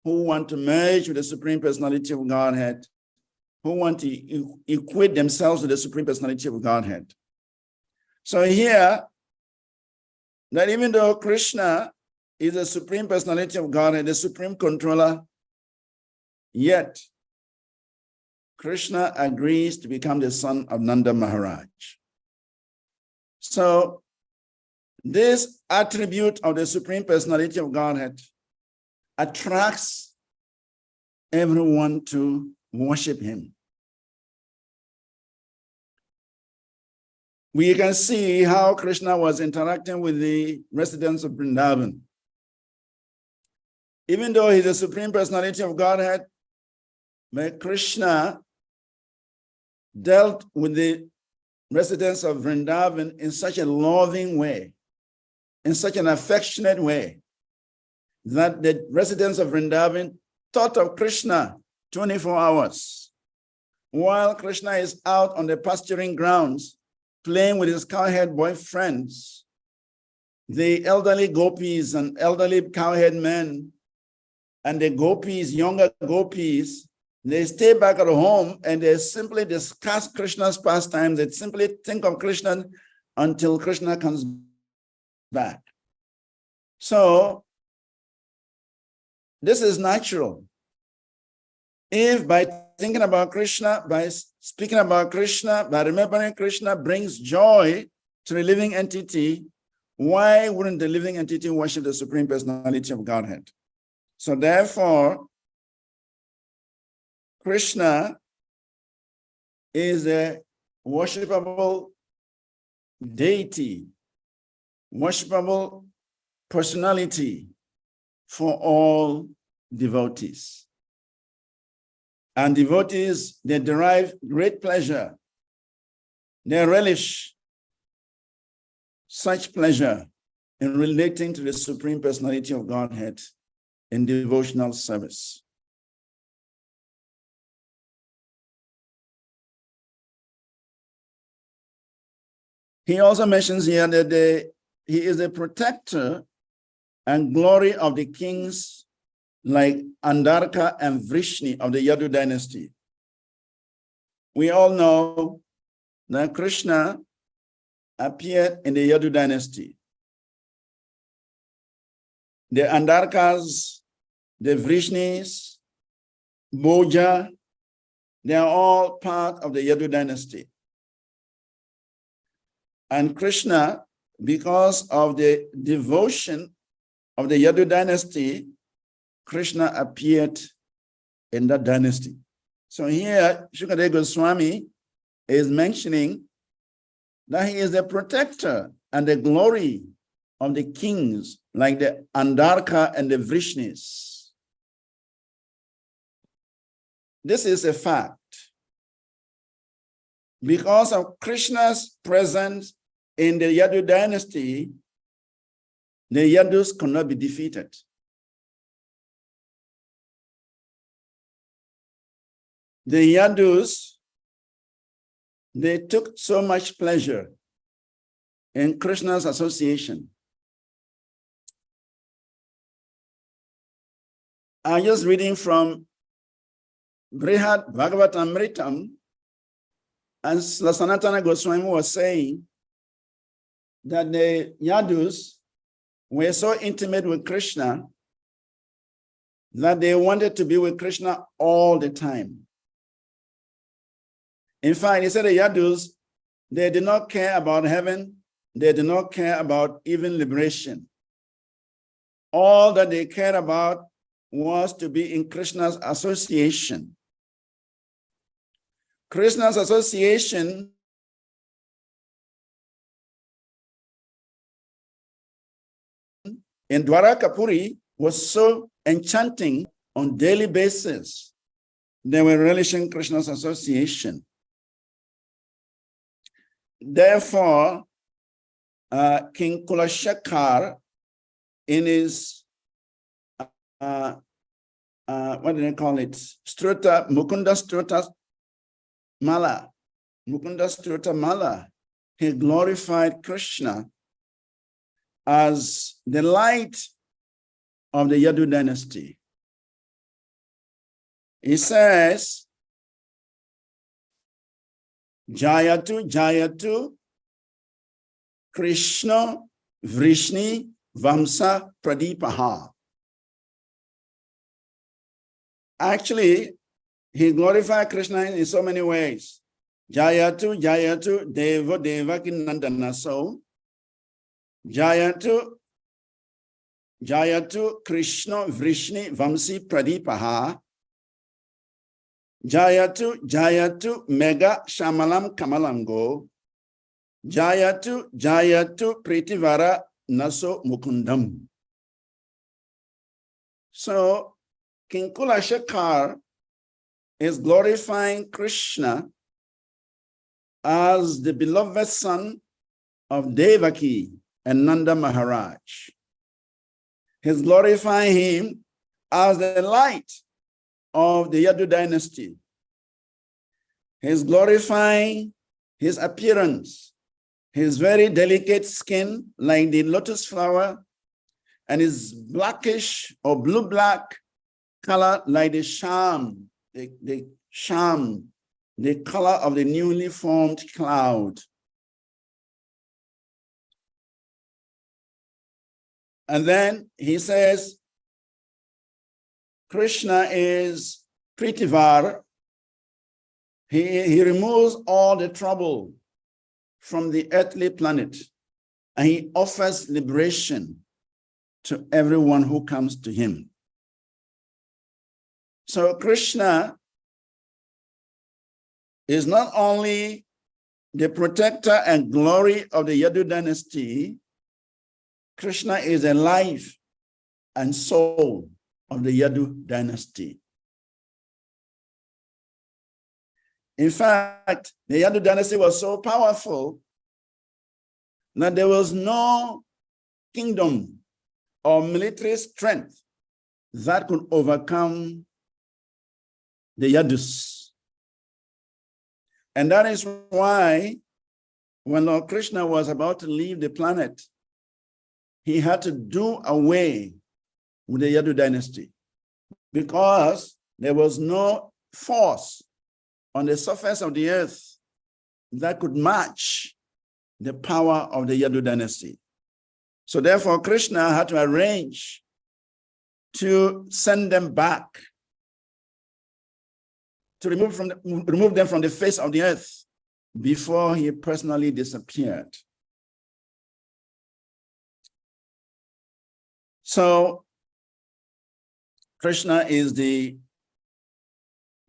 who want to merge with the Supreme Personality of Godhead, who want to equate themselves with the Supreme Personality of Godhead. So here, that even though Krishna is the Supreme Personality of Godhead, the Supreme Controller, yet Krishna agrees to become the son of Nanda Maharaj. So this attribute of the Supreme Personality of Godhead attracts everyone to worship him. We can see how Krishna was interacting with the residents of Vrindavan. Even though he's the Supreme Personality of Godhead, but Krishna dealt with the residents of Vrindavan in such a loving way, in such an affectionate way, that the residents of Vrindavan thought of Krishna 24 hours. While Krishna is out on the pasturing grounds, playing with his cowhead boyfriends, the elderly gopis and elderly cowhead men and the gopis, younger gopis, they stay back at home and they simply discuss Krishna's pastimes. They simply think of Krishna until Krishna comes back. So this is natural. If by thinking about Krishna, by speaking about Krishna, by remembering Krishna brings joy to the living entity, why wouldn't the living entity worship the Supreme Personality of Godhead? So therefore, Krishna is a worshipable deity, worshipable personality for all devotees. And devotees, they derive great pleasure. They relish such pleasure in relating to the Supreme Personality of Godhead in devotional service. He also mentions here that he is a protector and glory of the kings like Andarka and Vrishni of the Yadu dynasty. We all know that Krishna appeared in the Yadu dynasty. The Andarkas, the Vrishnis, Bhoja, they are all part of the Yadu dynasty. And Krishna, because of the devotion of the Yadu dynasty, Krishna appeared in that dynasty. So here, Shukadeva Goswami is mentioning that he is the protector and the glory of the kings like the Andarka and the Vrishnis. This is a fact. Because of Krishna's presence in the Yadu dynasty, the Yadus could not be defeated. The Yadus, they took so much pleasure in Krishna's association. I'm just reading from Brihad Bhagavatam, and Sanatana Goswami was saying that the Yadus were so intimate with Krishna that they wanted to be with Krishna all the time. In fact, he said the Yadus, they did not care about heaven. They did not care about even liberation. All that they cared about was to be in Krishna's association. Krishna's association in Dwarakapuri was so enchanting on daily basis. They were relishing Krishna's association. Therefore, King Kulashekar, in his, what do they call it? Mukunda Strota Mala, he glorified Krishna as the light of the Yadu dynasty. He says, Jayatu, Jayatu, Krishna, Vrishni, Vamsa, Pradipaha. Actually, he glorified Krishna in so many ways. Jayatu, Jayatu, Deva, Devaki Nandanaso. Jayatu, Jayatu, Krishna, Vrishni, Vamsi, Pradipaha. Jayatu, Jayatu, Mega Shamalam Kamalango. Jayatu, Jayatu, Pritivara Naso Mukundam. So, King Kulashekar is glorifying Krishna as the beloved son of Devaki and Nanda Maharaj. He's glorifying him as the light of the Yadu dynasty. He's glorifying his appearance, his very delicate skin like the lotus flower, and his blackish or blue-black color like the sham, the color of the newly formed cloud. And then he says, Krishna is Pritivar. He removes all the trouble from the earthly planet, and he offers liberation to everyone who comes to him. So Krishna is not only the protector and glory of the Yadu dynasty, Krishna is the life and soul of the Yadu dynasty. In fact, the Yadu dynasty was so powerful that there was no kingdom or military strength that could overcome the Yadus. And that is why when Lord Krishna was about to leave the planet, he had to do away with the Yadu dynasty because there was no force on the surface of the earth that could match the power of the Yadu dynasty. So therefore, Krishna had to arrange to send them back, to remove them from the face of the earth before he personally disappeared. So Krishna is the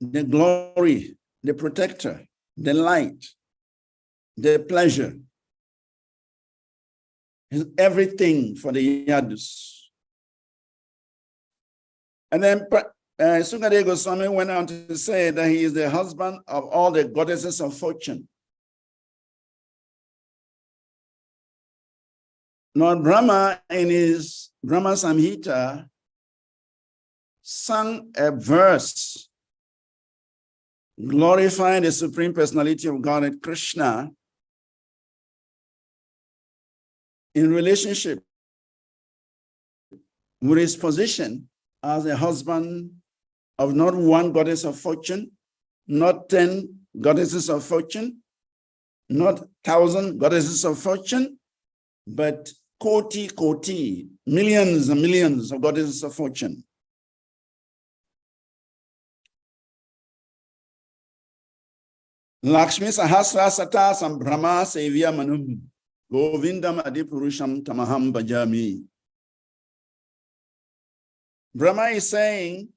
glory, the protector, the light, the pleasure. He's everything for the Yadus. And then Sukadeva Goswami went on to say that he is the husband of all the goddesses of fortune. Lord Brahma, in his Brahma Samhita, sang a verse glorifying the Supreme Personality of Godhead, Krishna, in relationship with his position as a husband of not one goddess of fortune, not 10 goddesses of fortune, not 1,000 goddesses of fortune, but koti, millions and millions of goddesses of fortune. Lakshmi Sahasra Sata Sambrahma Sevya Manum Govindam Adipurusham Tamaham Bhajami. Brahma is saying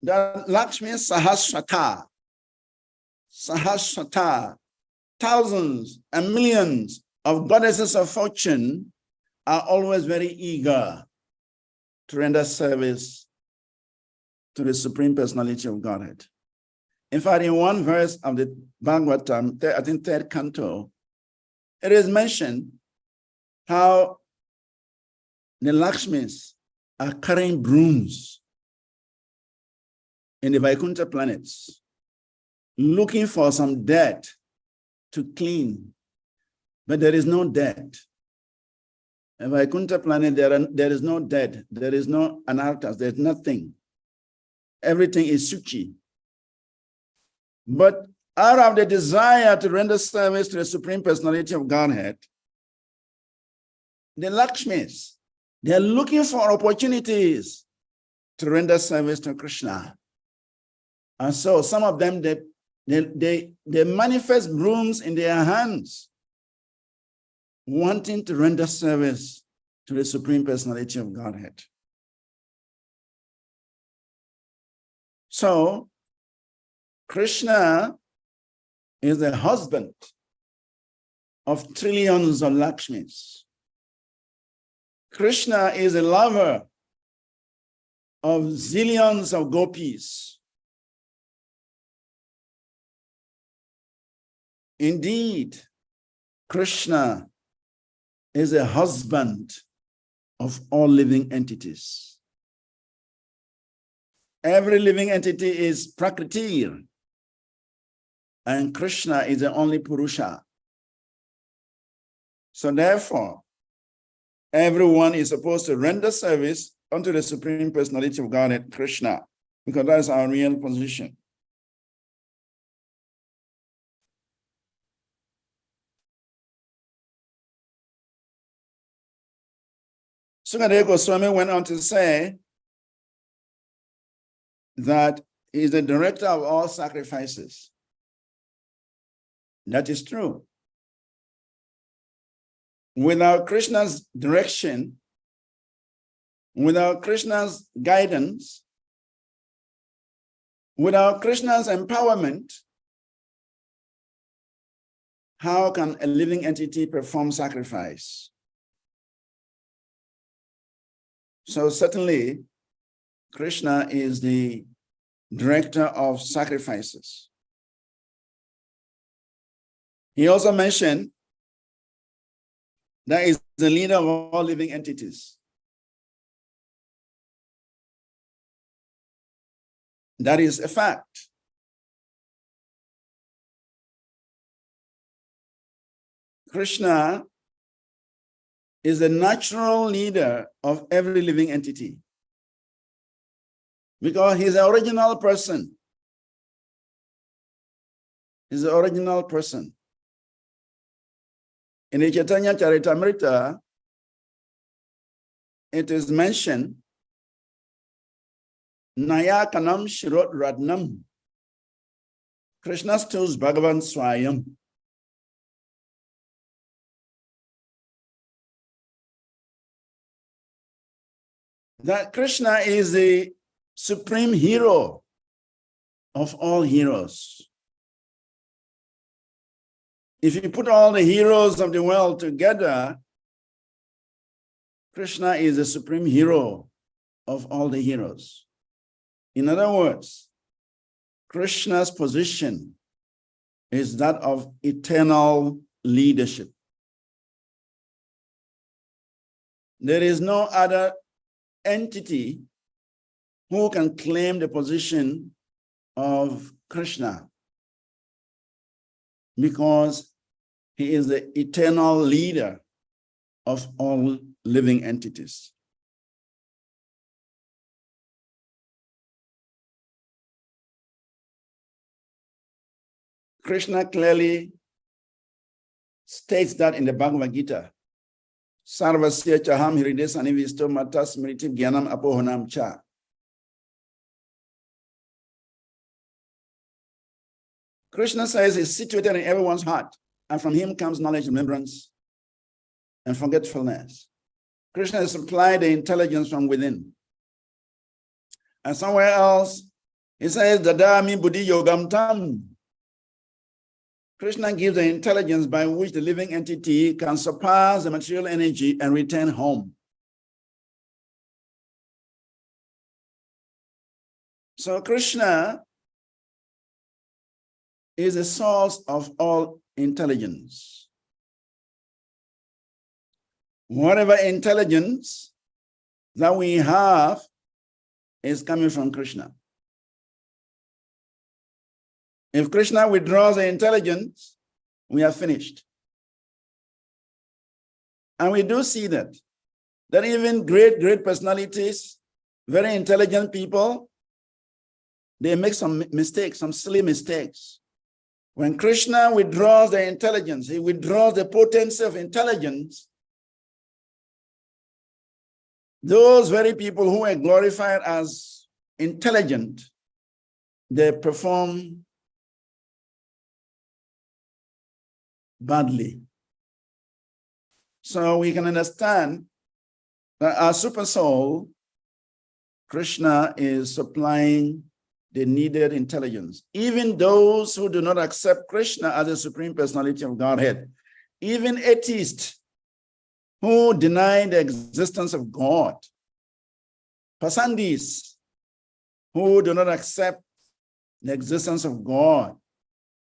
that Lakshmi Sahasrata, thousands and millions of goddesses of fortune are always very eager to render service to the Supreme Personality of Godhead. In fact, in one verse of the Bhagavatam, I think 3rd canto, it is mentioned how the Lakshmis are carrying brooms in the Vaikuntha planets, looking for some dirt to clean, but there is no dirt. In Vaikuntha planet, there is no dirt, there is no anarthas, there's nothing. Everything is suchi. But out of the desire to render service to the Supreme Personality of Godhead, the Lakshmis, they're looking for opportunities to render service to Krishna. And so some of them, they manifest brooms in their hands, wanting to render service to the Supreme Personality of Godhead. So Krishna is the husband of trillions of Lakshmis. Krishna is a lover of zillions of gopis. Indeed, Krishna is a husband of all living entities. Every living entity is Prakriti, and Krishna is the only Purusha. So therefore, everyone is supposed to render service unto the Supreme Personality of Godhead, Krishna, because that is our real position. Sukadeva Goswami went on to say that he is the director of all sacrifices. That is true. Without Krishna's direction, without Krishna's guidance, without Krishna's empowerment, how can a living entity perform sacrifice? So certainly, Krishna is the director of sacrifices. He also mentioned that he is the leader of all living entities. That is a fact. Krishna is the natural leader of every living entity because he's the original person. He's the original person. In the Chaitanya Charitamrita, it is mentioned, Naya Kanam Shirot Radnam, Krishna stus Bhagavan Swayam. That Krishna is the supreme hero of all heroes. If you put all the heroes of the world together, Krishna is the supreme hero of all the heroes. In other words, Krishna's position is that of eternal leadership. There is no other entity who can claim the position of Krishna because he is the eternal leader of all living entities. Krishna clearly states that in the Bhagavad Gita. Sarvasya chaham hrides anivisto matas smriti gyanam apohanam cha. Krishna says he's situated in everyone's heart, and from him comes knowledge, remembrance, and forgetfulness. Krishna has supplied the intelligence from within. And somewhere else, he says, Dadami buddhi yogam tam. Krishna gives the intelligence by which the living entity can surpass the material energy and return home. So Krishna is the source of all intelligence. Whatever intelligence that we have is coming from Krishna. If Krishna withdraws the intelligence, we are finished. And we do see that even great personalities, very intelligent people, they make some mistakes, some silly mistakes. When Krishna withdraws the intelligence, he withdraws the potency of intelligence, those very people who are glorified as intelligent, they perform badly. So we can understand that our super soul, Krishna, is supplying the needed intelligence. Even those who do not accept Krishna as the Supreme Personality of Godhead, even atheists who deny the existence of God, Pasandis who do not accept the existence of God,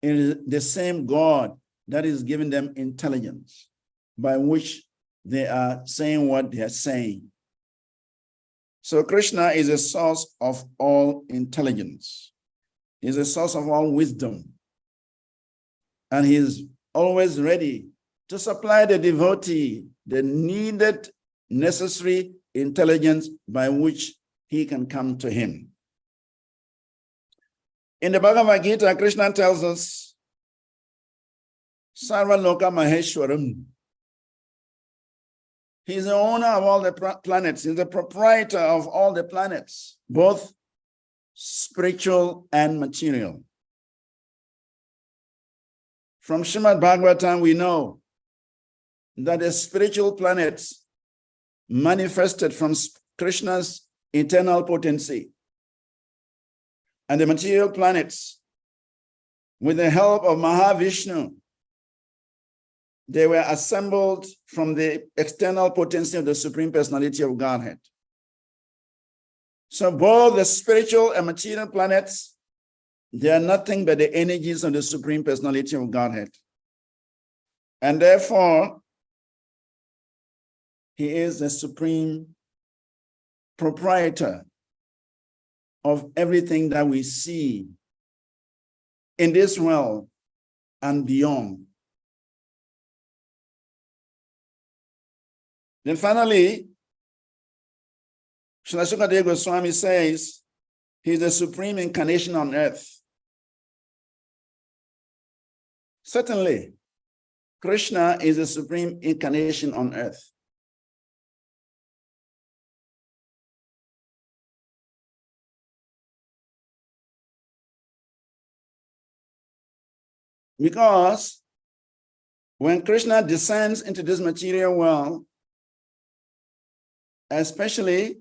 it is the same God that is giving them intelligence by which they are saying what they are saying. So Krishna is a source of all intelligence. He is a source of all wisdom. And he is always ready to supply the devotee the needed, necessary intelligence by which he can come to him. In the Bhagavad Gita, Krishna tells us, Sarva Loka Maheshwaram. He's the owner of all the planets. He's the proprietor of all the planets, both spiritual and material. From Srimad Bhagavatam, we know that the spiritual planets manifested from Krishna's eternal potency, and the material planets, with the help of Mahavishnu, they were assembled from the external potency of the Supreme Personality of Godhead. So both the spiritual and material planets, they are nothing but the energies of the Supreme Personality of Godhead. And therefore, he is the supreme proprietor of everything that we see in this world and beyond. Then finally, Srila Sukadeva Goswami says he is the supreme incarnation on earth. Certainly, Krishna is the supreme incarnation on earth. Because when Krishna descends into this material world, especially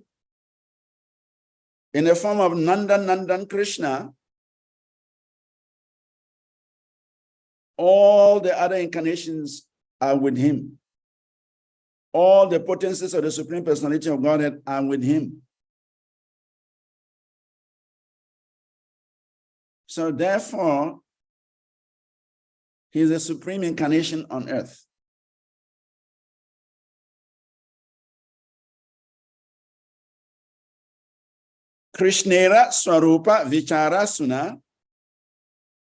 in the form of Nandan Krishna, all the other incarnations are with him. All the potencies of the Supreme Personality of Godhead are with him. So therefore, he is the supreme incarnation on earth. Krishnera Swarupa Vichara Suna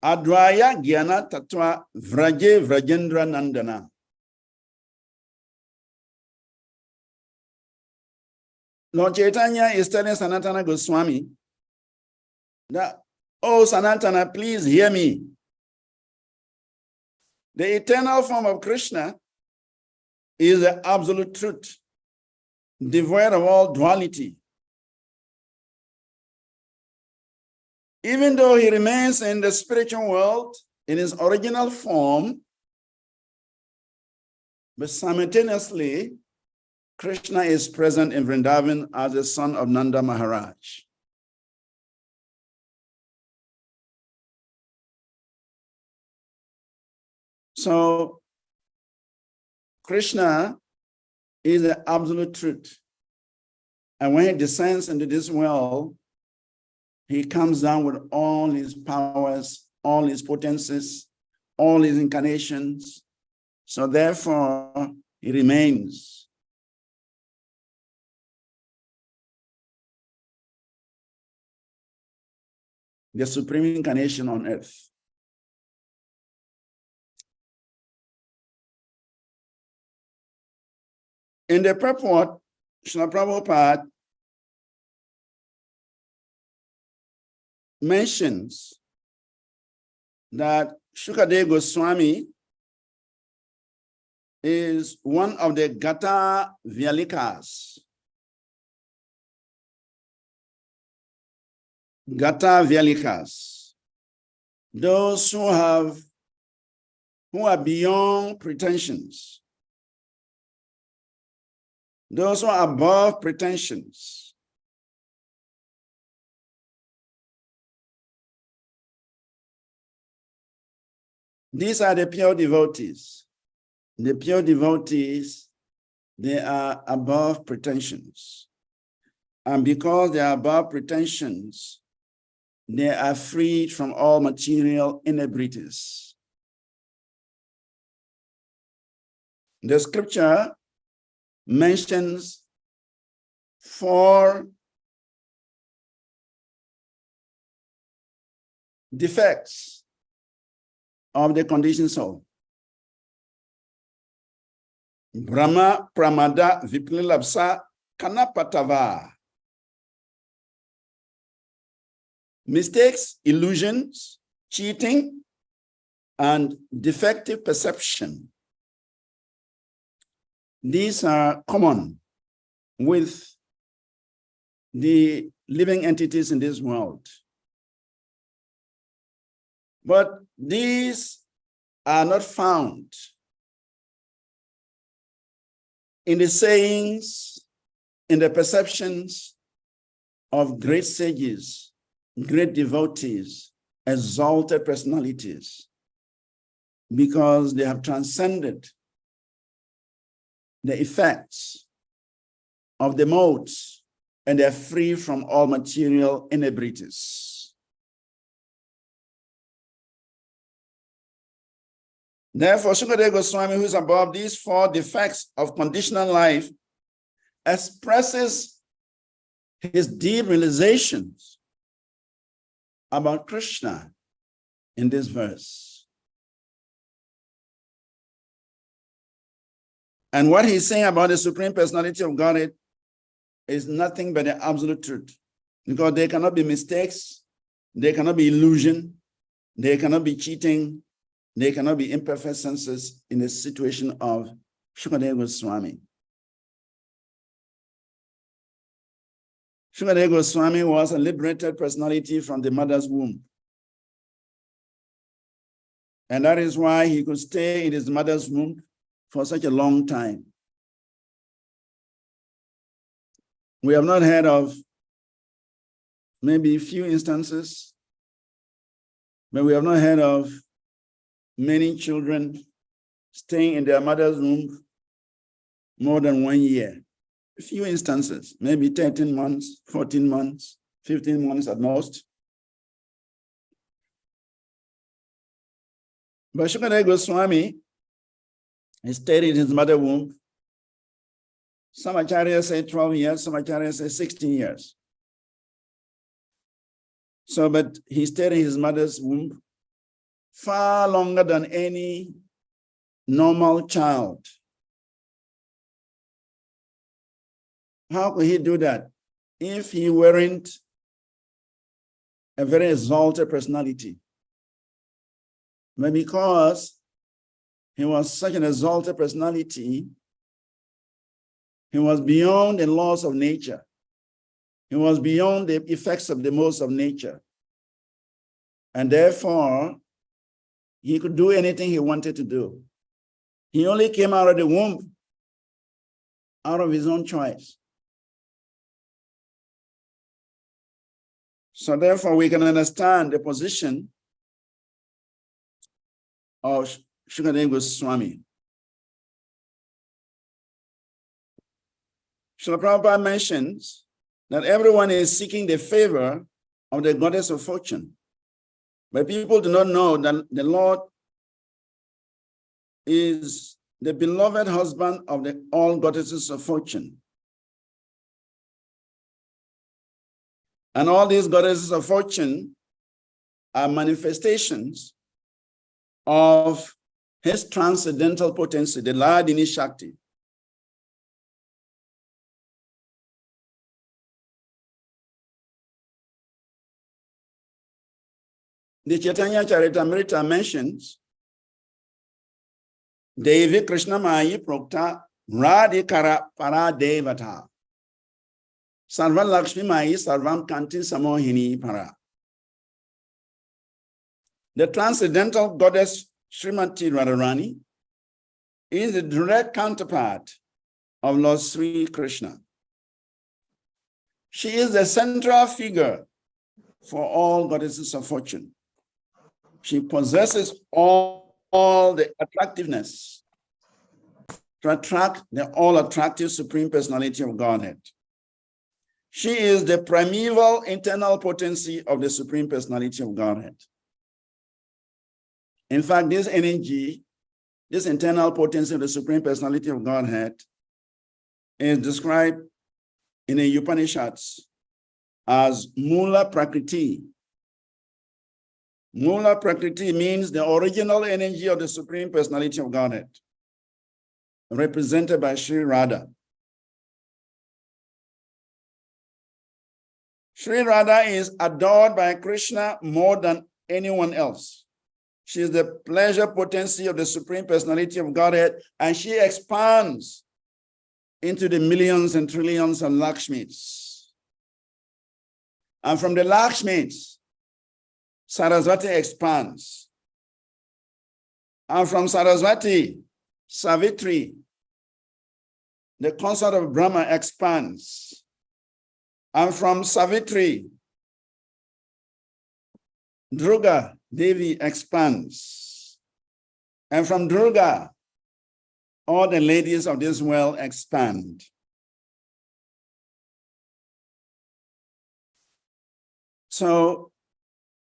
Advaya Gyana Tattva Vraje Vrajendra Nandana. Lord Chaitanya is telling Sanatana Goswami that, oh Sanatana, please hear me. The eternal form of Krishna is the absolute truth, devoid of all duality. Even though he remains in the spiritual world in his original form, but simultaneously, Krishna is present in Vrindavan as the son of Nanda Maharaj. So, Krishna is the absolute truth. And when he descends into this world, he comes down with all his powers, all his potencies, all his incarnations. So therefore, he remains. The supreme incarnation on earth. In the purport, Srila Prabhupada mentions that Shukadeva Goswami is one of the Gata Vyalikas. Gata Vyalikas, those who are beyond pretensions, those who are above pretensions. These are the pure devotees. The pure devotees, they are above pretensions. And because they are above pretensions, they are freed from all material inebrities. The scripture mentions 4 defects of the conditioned soul. Brahma, Pramada, Vipnilapsa, Kanapatava. Mistakes, illusions, cheating, and defective perception. these are common with the living entities in this world. But these are not found in the sayings, in the perceptions of great sages, great devotees, exalted personalities, because they have transcended the effects of the modes and they're free from all material inebrities. Therefore, Shukadeva Goswami, who is above these 4 defects of conditional life, expresses his deep realizations about Krishna in this verse. And what he's saying about the Supreme Personality of Godhead is nothing but the absolute truth, because there cannot be mistakes, there cannot be illusion, there cannot be cheating, there cannot be imperfect senses in the situation of Shukadeva Goswami. Shukadeva Goswami was a liberated personality from the mother's womb. And that is why he could stay in his mother's womb for such a long time. We have not heard of maybe a few instances, but we have not heard of many children staying in their mother's womb more than 1 year. A few instances, maybe 13 months, 14 months, 15 months at most. But Shukadeva Goswami, he stayed in his mother's womb. Some acharyas say 12 years, some acharyas say 16 years. So, but he stayed in his mother's womb far longer than any normal child. How could he do that if he weren't a very exalted personality? But because he was such an exalted personality, he was beyond the laws of nature. He was beyond the effects of the modes of nature. And therefore, he could do anything he wanted to do. He only came out of the womb out of his own choice. So therefore, we can understand the position of Shukadeva Goswami. Srila Prabhupada mentions that everyone is seeking the favor of the goddess of fortune. But people do not know that the Lord is the beloved husband of all goddesses of fortune. And all these goddesses of fortune are manifestations of his transcendental potency, the Ladini Shakti. The Chaitanya Charitamrita mentions Devi Krishna Mayi Prokta Radhikara Paradevata Sarvan Lakshmi Mayi Sarvam Kanti Samohini Para. The transcendental goddess Srimati Radharani is the direct counterpart of Lord Sri Krishna. She is the central figure for all goddesses of fortune. She possesses all the attractiveness to attract the all-attractive Supreme Personality of Godhead. She is the primeval internal potency of the Supreme Personality of Godhead. In fact, this energy, this internal potency of the Supreme Personality of Godhead is described in the Upanishads as Mula Prakriti. Mula Prakriti means the original energy of the Supreme Personality of Godhead, represented by Sri Radha. Sri Radha is adored by Krishna more than anyone else. She is the pleasure potency of the Supreme Personality of Godhead, and she expands into the millions and trillions of Lakshmis. And from the Lakshmis, Saraswati expands. And from Saraswati, Savitri, the consort of Brahma, expands. And from Savitri, Durga Devi expands. And from Durga, all the ladies of this world expand. So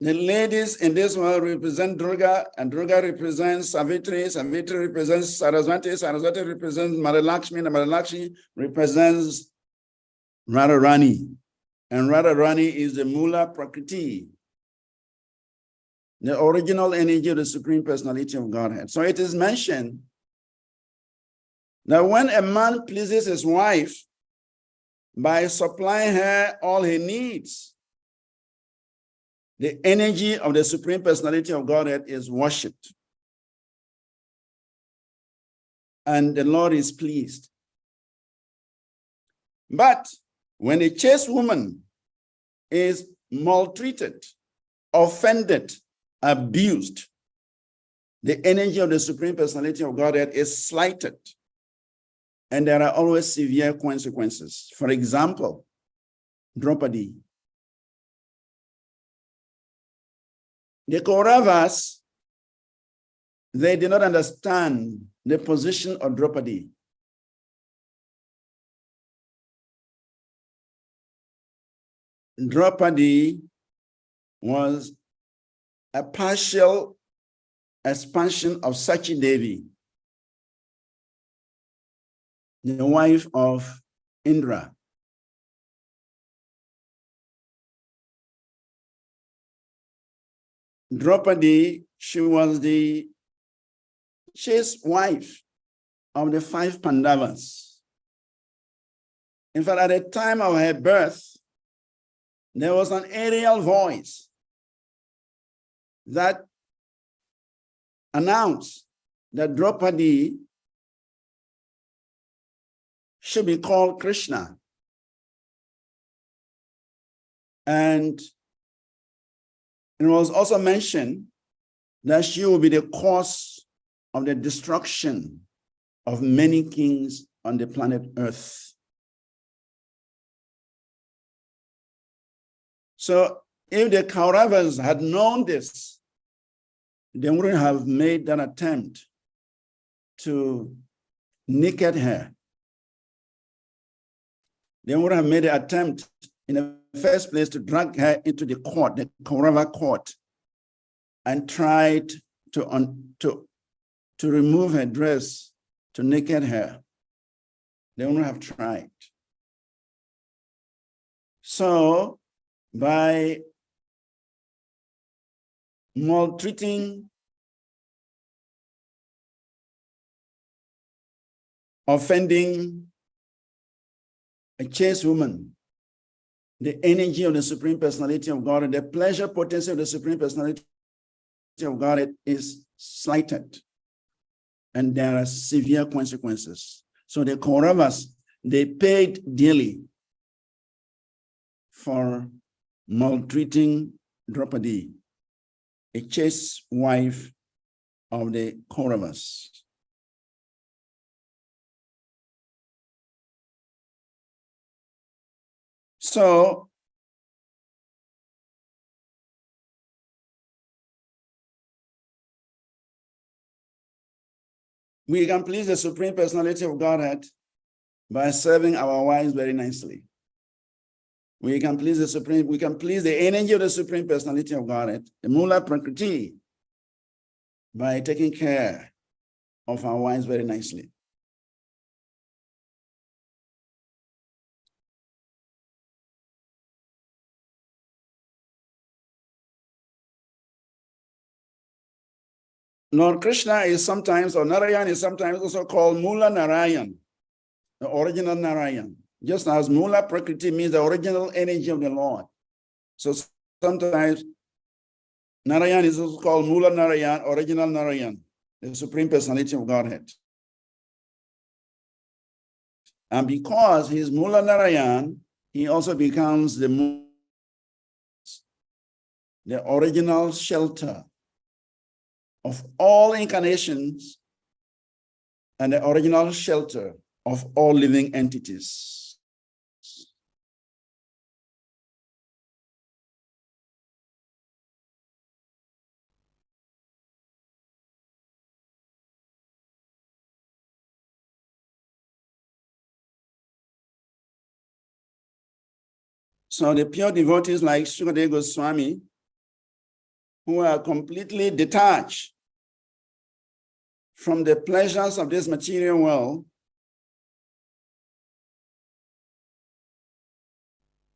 the ladies in this world represent Durga, and Durga represents Savitri, Savitri represents Saraswati, Saraswati represents Madhalakshmi, and Madhalakshmi represents Radharani. And Radharani is the Mula Prakriti, the original energy of the Supreme Personality of Godhead. So it is mentioned that when a man pleases his wife by supplying her all he needs, the energy of the Supreme Personality of Godhead is worshipped. And the Lord is pleased. But when a chaste woman is maltreated, offended, abused, the energy of the Supreme Personality of Godhead is slighted. And there are always severe consequences. For example, Draupadi. The Kauravas, they did not understand the position of Draupadi. Draupadi was a partial expansion of Sachi Devi, the wife of Indra. Draupadi, she was the chaste wife of the 5 Pandavas. In fact, at the time of her birth, there was an aerial voice that announced that Draupadi should be called Krishna. And it was also mentioned that she will be the cause of the destruction of many kings on the planet Earth. So if the Kauravas had known this, they wouldn't have made that attempt to naked her. They would have made an attempt in the first place to drag her into the court, the Kaurava court, and tried to remove her dress, to naked her. They wouldn't have tried. So by maltreating, offending a chaste woman, the energy of the Supreme Personality of God and the pleasure potency of the Supreme Personality of God is slighted. And there are severe consequences. So the Kauravas, they paid dearly for maltreating Draupadi, a chaste wife of the Kauravas. So we can please the Supreme Personality of Godhead by serving our wives very nicely. We can please the energy of the Supreme Personality of Godhead, the Mula Prakriti, by taking care of our wives very nicely. Lord Krishna is sometimes, or Narayan is sometimes also called Mula Narayan, the original Narayan. Just as Mula Prakriti means the original energy of the Lord. So sometimes Narayan is also called Mula Narayan, original Narayan, the Supreme Personality of Godhead. And because he's Mula Narayan, he also becomes the original shelter of all incarnations and the original shelter of all living entities. So the pure devotees like Sukadeva Goswami, who are completely detached from the pleasures of this material world,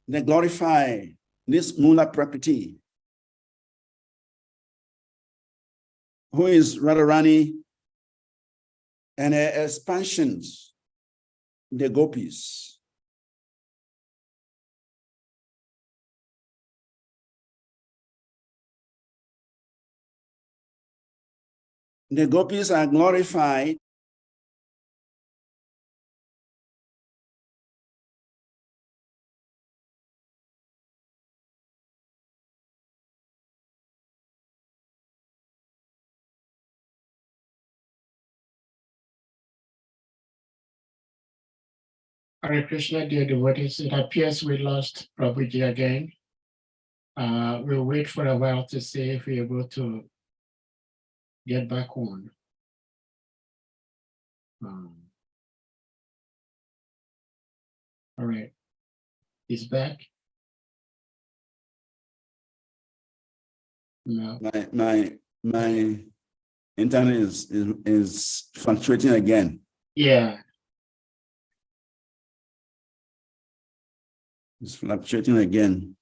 they glorify this Mula Prakriti, who is Radharani, and her expansions, the gopis. The gopis are glorified Hare Krishna, dear devotees, it appears we lost Prabhuji again. We'll wait for a while to see if we're able to get back on. All right, he's back. No. My internet is fluctuating again. Yeah. It's fluctuating again.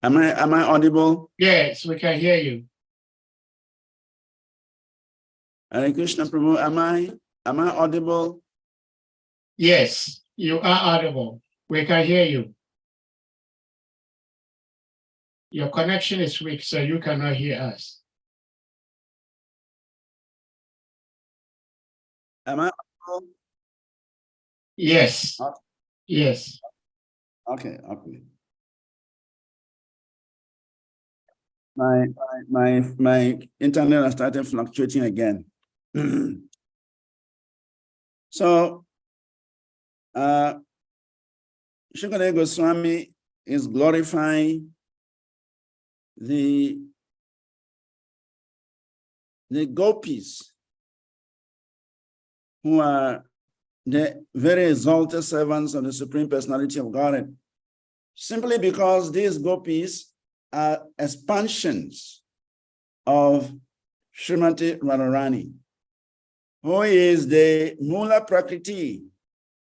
Am I audible? Yes, we can hear you. Hare Krishna Prabhu, am I audible? Yes, you are audible. We can hear you. Your connection is weak, so you cannot hear us. Am I audible? Yes. Okay. Yes. Okay. My internet has started fluctuating again. So Shukadeva Goswami is glorifying the gopis, who are the very exalted servants of the Supreme Personality of Godhead, simply because these gopis are expansions of Srimati Radharani, who is the Mula Prakriti,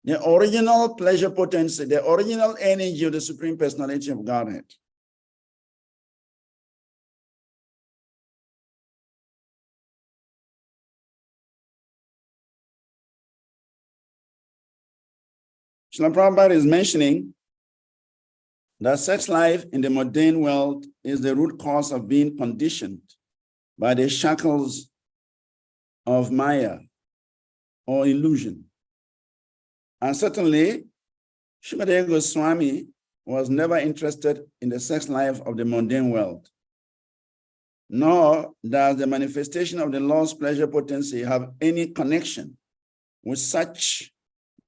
the original pleasure potency, the original energy of the Supreme Personality of Godhead. Srila Prabhupada is mentioning that sex life in the modern world is the root cause of being conditioned by the shackles of Maya or illusion. And certainly, Shukadeva Goswami was never interested in the sex life of the mundane world, nor does the manifestation of the Lord's pleasure potency have any connection with such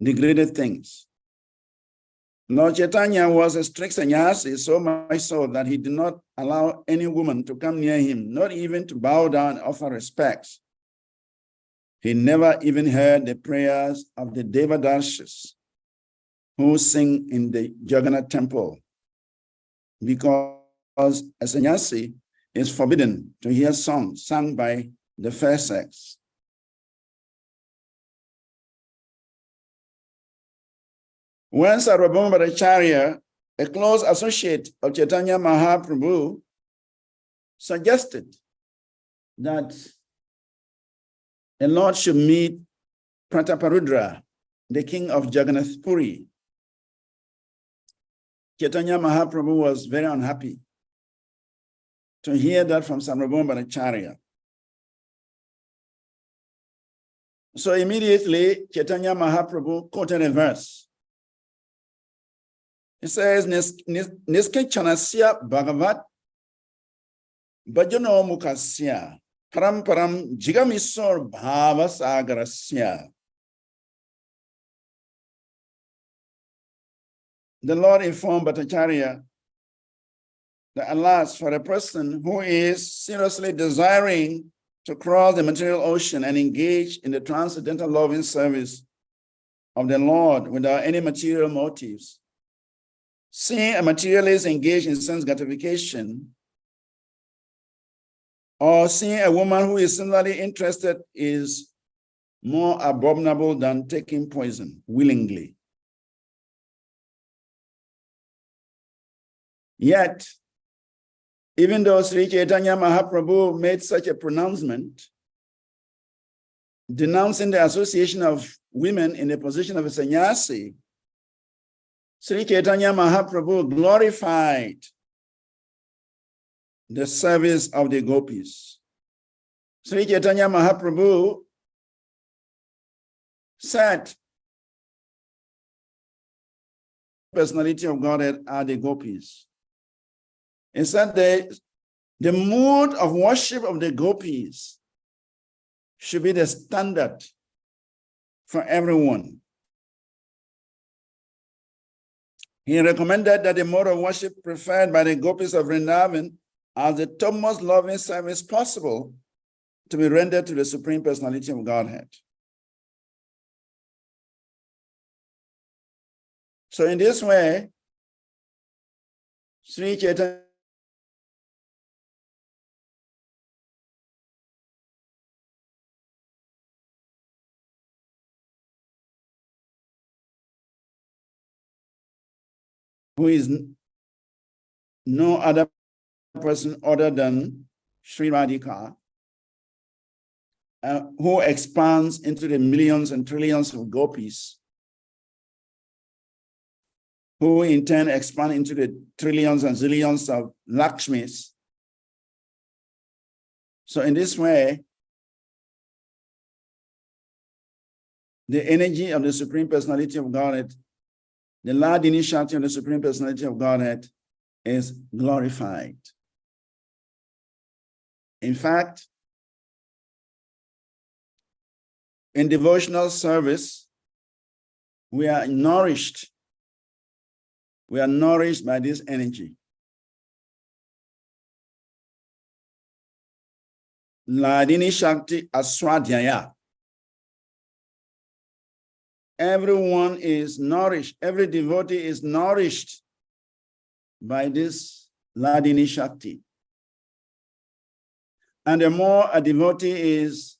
degraded things. Lord Chaitanya was a strict sannyasi, so much so that he did not allow any woman to come near him, not even to bow down and offer respects. He never even heard the prayers of the Devadarshis who sing in the Jagannath temple, because a sannyasi is forbidden to hear songs sung by the fair sex. When Sarvabhauma Bhattacharya, a close associate of Chaitanya Mahaprabhu, suggested that the Lord should meet Prataparudra, the king of Jagannath Puri, Chaitanya Mahaprabhu was very unhappy to hear that from Sarvabhauma Bhattacharya. So immediately, Chaitanya Mahaprabhu quoted a verse. It says, Niske chanasya bhagavat bhajano mukasya param jigamisor bhavas agarasya. The Lord informed Bhattacharya that alas, for a person who is seriously desiring to cross the material ocean and engage in the transcendental loving service of the Lord without any material motives, seeing a materialist engaged in sense gratification, or seeing a woman who is similarly interested is more abominable than taking poison willingly. Yet, even though Sri Chaitanya Mahaprabhu made such a pronouncement, denouncing the association of women in the position of a sannyasi, Sri Chaitanya Mahaprabhu glorified the service of the gopis. Sri Chaitanya Mahaprabhu said, personality of Godhead are the gopis. He said the mood of worship of the gopis should be the standard for everyone. He recommended that the mode of worship preferred by the gopis of Vrindavan as the topmost loving service possible to be rendered to the Supreme Personality of Godhead. So in this way, Sri Chaitanya who is no other person other than Sri Radhika, who expands into the millions and trillions of gopis, who in turn expand into the trillions and zillions of Lakshmis. So in this way, the energy of the Supreme Personality of Godhead, the Ladini Shakti of the Supreme Personality of Godhead is glorified. In fact, in devotional service, we are nourished. We are nourished by this energy. Ladini Shakti Aswadhyaya. Everyone is nourished, every devotee is nourished by this Ladini Shakti. And the more a devotee is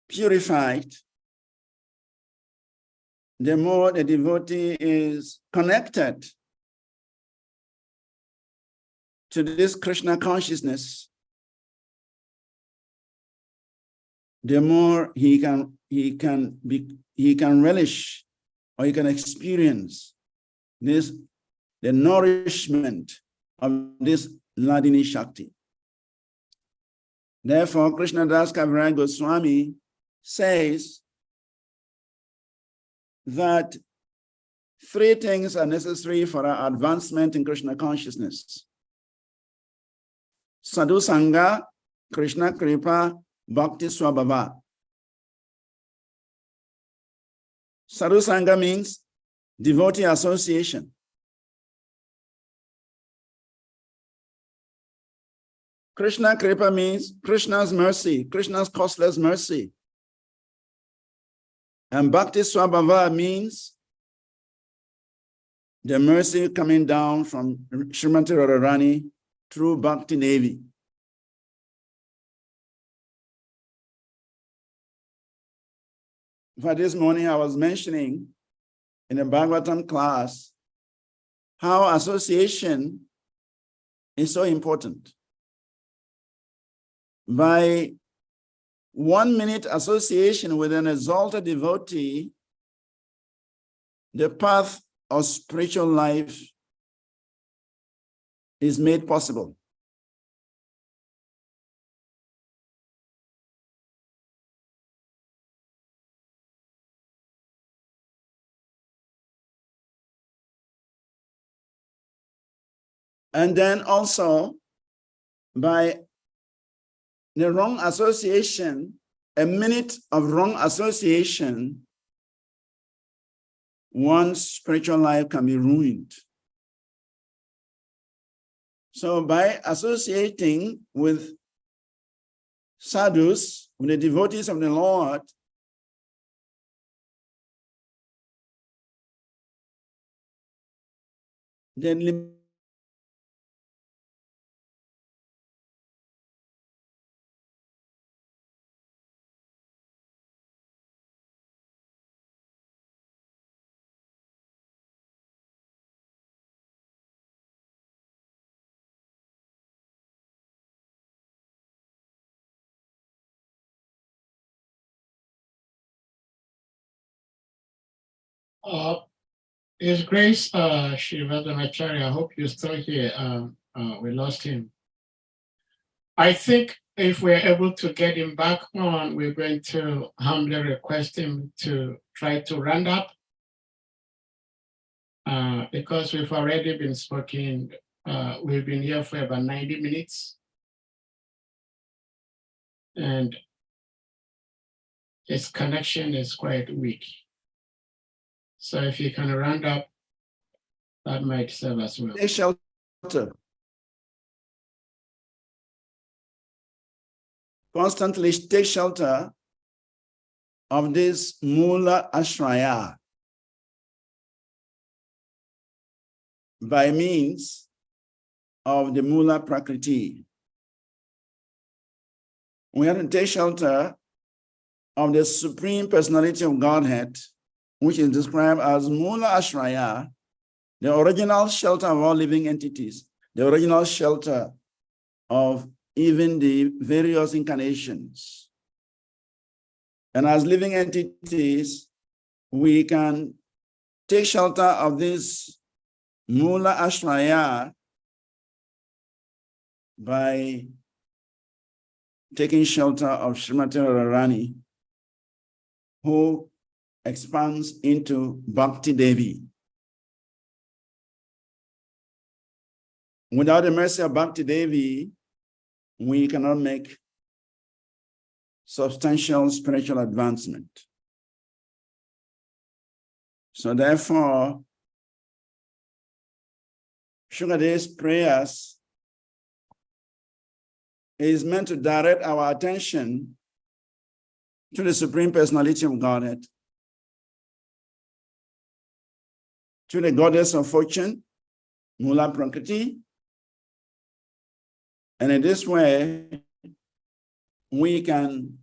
purified, the more the devotee is connected to this Krishna consciousness, the more he can relish or he can experience this, the nourishment of this Ladini Shakti. Therefore, Krishna Das Kaviraj Goswami says that three things are necessary for our advancement in Krishna consciousness: Sadhu Sangha, Krishna Kripa, Bhakti Swabhava. Sadhu Sangha means devotee association. Krishna Kripa means Krishna's mercy, Krishna's costless mercy. And Bhakti Swabhava means the mercy coming down from Srimati Radharani through Bhakti Devi. For this morning, I was mentioning in a Bhagavatam class how association is so important. By 1 minute association with an exalted devotee, the path of spiritual life is made possible. And then also by the wrong association, a minute of wrong association, one's spiritual life can be ruined. So by associating with sadhus, with the devotees of the Lord, then His Grace, Shiva Vanacari, I hope you're still here. We lost him. I think if we're able to get him back on, we're going to humbly request him to try to round up. Because we've already been speaking, we've been here for about 90 minutes. And his connection is quite weak. So if you can round up, that might serve as well. take shelter. Constantly take shelter of this Mula Ashraya by means of the Mula Prakriti. We have to take shelter of the Supreme Personality of Godhead, which is described as Mula Ashraya, the original shelter of all living entities, the original shelter of even the various incarnations. And as living entities, we can take shelter of this Mula Ashraya by taking shelter of Srimati Radharani, who expands into Bhakti Devi. Without the mercy of Bhakti Devi, we cannot make substantial spiritual advancement. So therefore, Shukade's prayers is meant to direct our attention to the Supreme Personality of Godhead, to the Goddess of Fortune, Mula Prakriti. And in this way, we can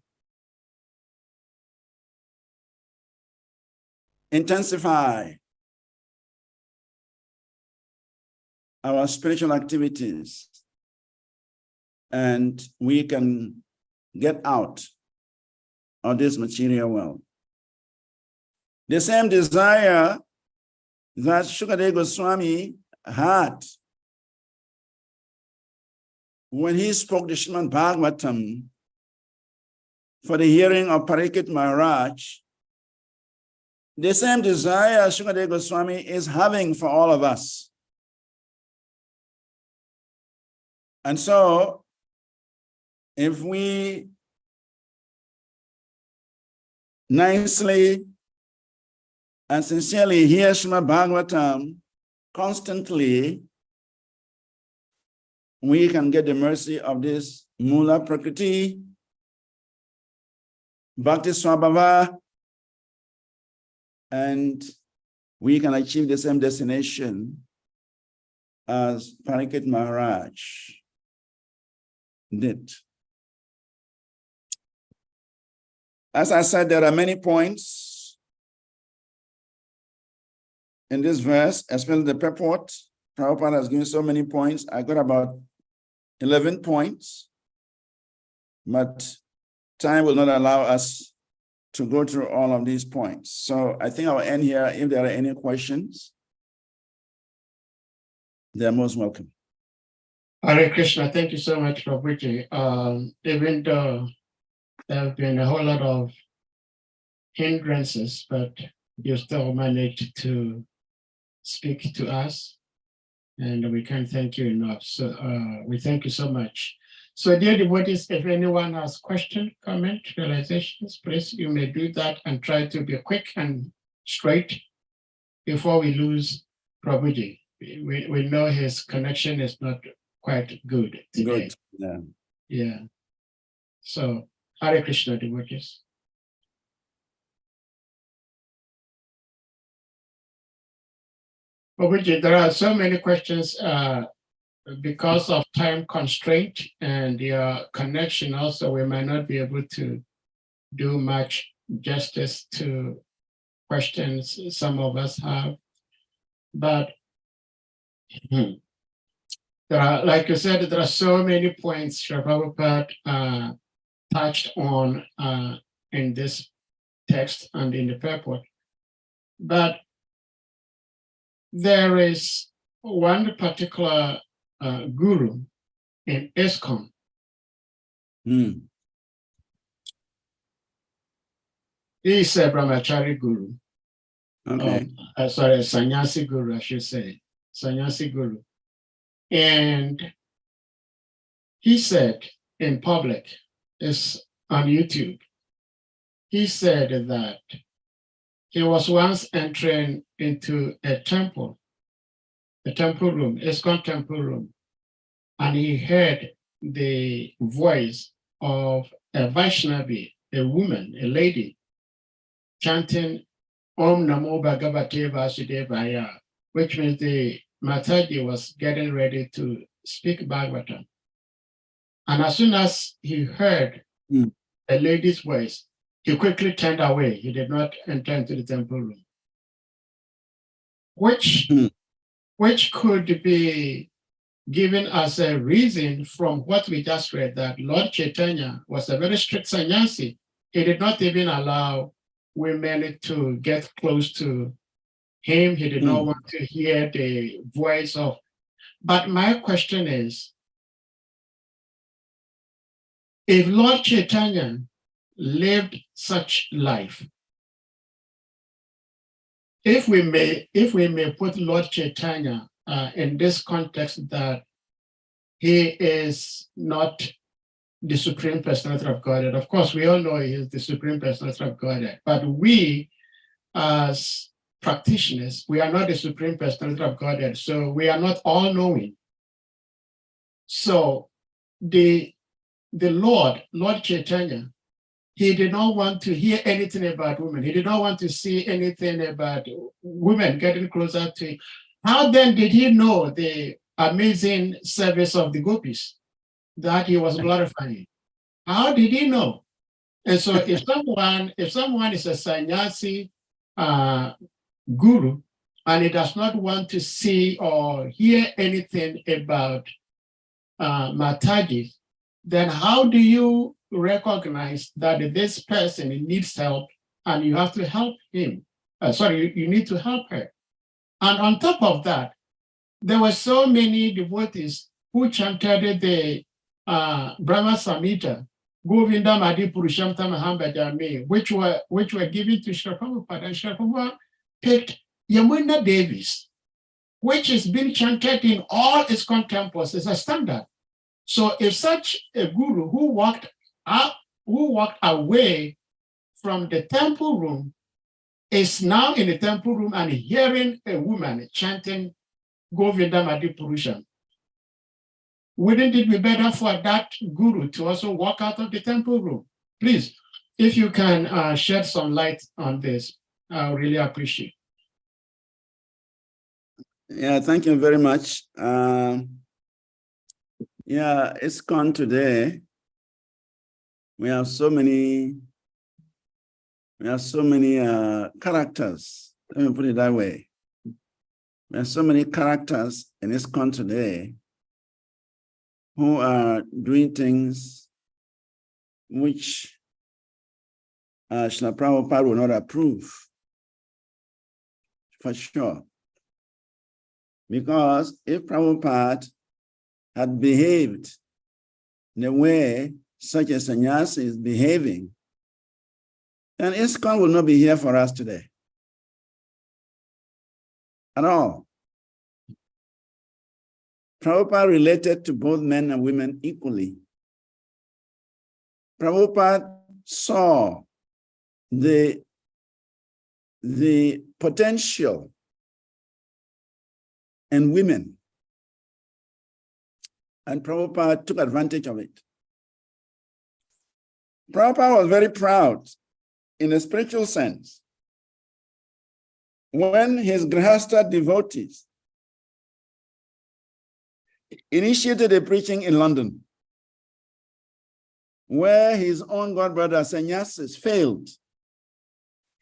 intensify our spiritual activities, and we can get out of this material world. The same desire that Shukadeva Goswami had when he spoke the Srimad Bhagavatam for the hearing of Parikshit Maharaj, the same desire Shukadeva Goswami is having for all of us. And so, if we nicely and sincerely hear Srimad Bhagavatam constantly, we can get the mercy of this Mula Prakriti, Bhakti Swabhava, and we can achieve the same destination as Parikshit Maharaj did. As I said, there are many points in this verse, especially the purport. Prabhupada has given so many points. I got about 11 points, but time will not allow us to go through all of these points. So I think I'll end here. If there are any questions, they're most welcome. Hare Krishna, thank you so much, Prabhuji. Even though there have been a whole lot of hindrances, but you still managed to speak to us. And we can't thank you enough. So we thank you so much. So dear devotees, if anyone has question, comment, realizations, please, you may do that and try to be quick and straight before we lose Prabhuji. We know his connection is not quite good today. Good. Yeah. Yeah. So Hare Krishna, devotees. Prabhuji, there are so many questions because of time constraint and your connection also, we might not be able to do much justice to questions some of us have. But there are, like you said, there are so many points Srila Prabhupada touched on in this text and in the purport. But there is one particular guru in ISKCON. He is a brahmachari guru. Okay. Sorry, a sannyasi guru, I should say. Sannyasi guru. And he said in public, it's on YouTube, he said that he was once entering into a temple room, ISKCON temple room, and he heard the voice of a Vaishnavi, a woman, a lady, chanting Om Namo Bhagavate Vasudevaya, which means the Mataji was getting ready to speak Bhagavatam. And as soon as he heard a lady's voice, he quickly turned away. He did not enter into the temple room, which could be given as a reason from what we just read, that Lord Chaitanya was a very strict sannyasi. He did not even allow women to get close to him. He did not want to hear the voice of. But my question is, if Lord Chaitanya lived such life, if we may put Lord Chaitanya in this context, that he is not the Supreme Personality of Godhead. Of course, we all know he is the Supreme Personality of Godhead, but we as practitioners, we are not the Supreme Personality of Godhead, so we are not all-knowing. So the Lord Chaitanya, he did not want to hear anything about women. He did not want to see anything about women getting closer to him. How then did he know the amazing service of the gopis that he was glorifying? How did he know? And so if someone is a sannyasi guru and he does not want to see or hear anything about Mataji, then how do you recognize that this person needs help and you have to help him? You need to help her. And on top of that, there were so many devotees who chanted the Brahma Samhita, Govinda Madi Purusham Tamahamba Jami, which were given to Srila Prabhupada. And Srila Prabhupada picked Yamuna Devi's, which is being chanted in all ISKCON temples as a standard. So if such a guru who walked away from the temple room is now in the temple room and hearing a woman chanting Govinda Madi Purusham, wouldn't it be better for that guru to also walk out of the temple room? Please, if you can shed some light on this, I really appreciate it. Yeah, thank you very much. Yeah, ISKCON today. We have so many characters. Let me put it that way. There are so many characters in ISKCON today who are doing things which Srila Prabhupada will not approve, for sure. Because if Prabhupada had behaved in the way such a sannyasi is behaving, then ISKCON will not be here for us today. At all. Prabhupada related to both men and women equally. Prabhupada saw the potential in women, and Prabhupada took advantage of it. Prabhupada was very proud in a spiritual sense when his Grihastha devotees initiated a preaching in London, where his own godbrother sannyasis failed.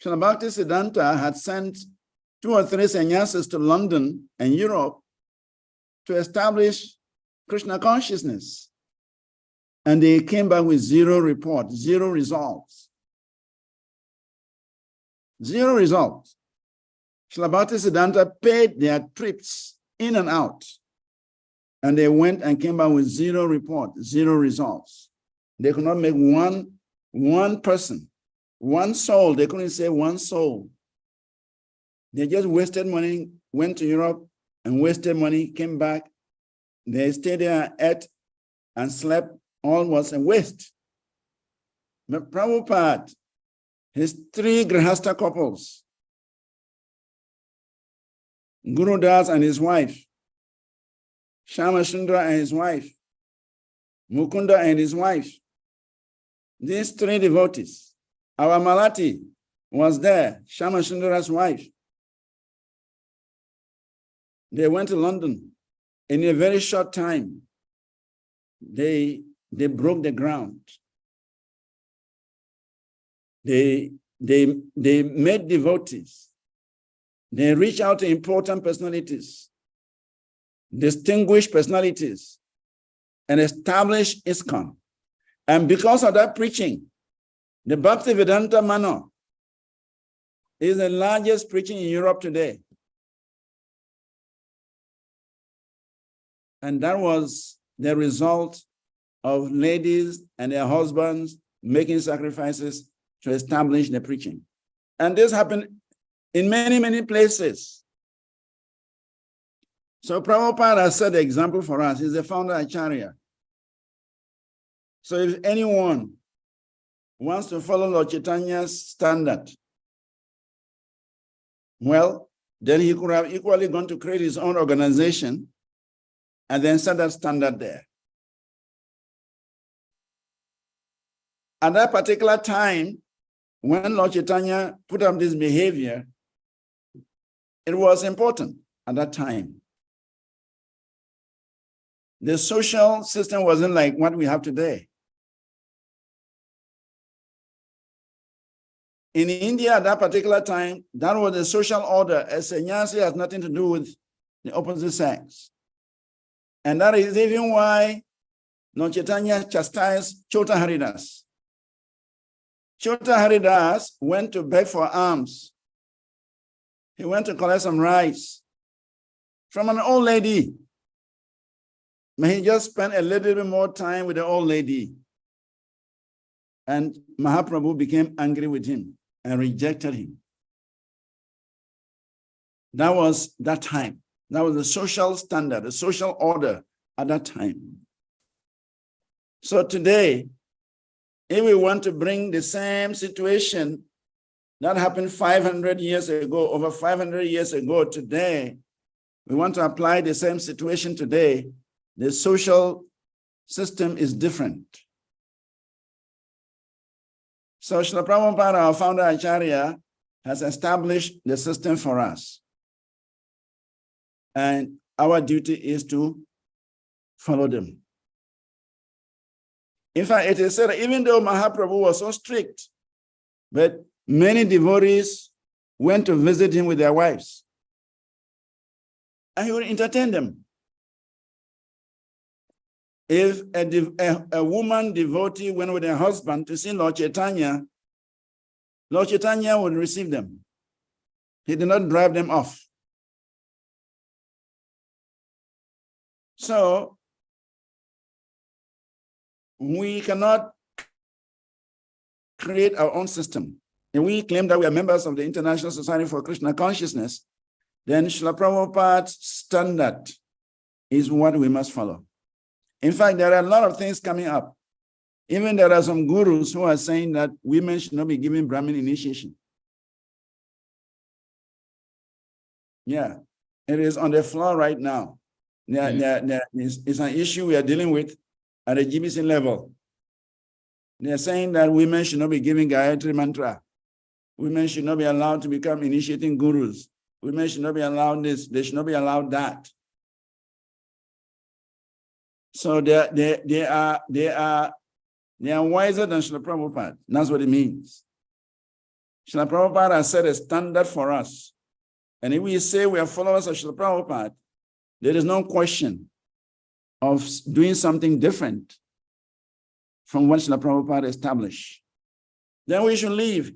Srila Bhaktisiddhanta had sent 2 or 3 sannyasis to London and Europe to establish Krishna consciousness. And they came back with 0 report, 0 results. 0 results. Srila Bhaktisiddhanta paid their trips in and out. And they went and came back with 0 report, 0 results. They could not make one person, one soul. They couldn't say one soul. They just wasted money, went to Europe and wasted money, came back. They stayed there, ate and slept. All was a waste. But Prabhupada, his 3 Grihastha couples, Guru Das and his wife, Shamashundra and his wife, Mukunda and his wife, these 3 devotees, our Malati was there, Shamasundra's wife. They went to London. In a very short time, they broke the ground. They made devotees. They reached out to important personalities, distinguished personalities, and established ISKCON. And because of that preaching, the Bhaktivedanta Manor is the largest preaching in Europe today. And that was the result of ladies and their husbands making sacrifices to establish the preaching. And this happened in many, many places. So Prabhupada has set the example for us. He's the founder Acharya. So if anyone wants to follow Lord Chaitanya's standard, well, then he could have equally gone to create his own organization and then set that standard there. At that particular time, when Lord Chaitanya put up this behavior, it was important at that time. The social system wasn't like what we have today. In India at that particular time, that was the social order. A sannyasi has nothing to do with the opposite sex. And that is even why Lord Chaitanya chastised Chota Haridas. Chota Haridas went to beg for alms. He went to collect some rice from an old lady. But he just spent a little bit more time with the old lady. And Mahaprabhu became angry with him and rejected him. That was that time. That was the social standard, the social order at that time. So today, if we want to bring the same situation that happened 500 years ago, over 500 years ago today, we want to apply the same situation today, the social system is different. So Srila Prabhupada, our founder Acharya, has established the system for us. And our duty is to follow them. In fact, it is said, even though Mahaprabhu was so strict, but many devotees went to visit him with their wives. And he would entertain them. If a woman devotee went with her husband to see Lord Chaitanya would receive them. He did not drive them off. So we cannot create our own system. If we claim that we are members of the International Society for Krishna Consciousness, then Srila Prabhupada's standard is what we must follow. In fact, there are a lot of things coming up. Even there are some gurus who are saying that women should not be given Brahmin initiation. Yeah, it is on the floor right now. It's an issue we are dealing with at the GBC level. They are saying that women should not be given Gayatri mantra. Women should not be allowed to become initiating gurus. Women should not be allowed this. They should not be allowed that. So they are wiser than Srila Prabhupada. That's what it means. Srila Prabhupada has set a standard for us. And if we say we are followers of Srila Prabhupada, there is no question of doing something different from what Srila Prabhupada established. Then we should leave.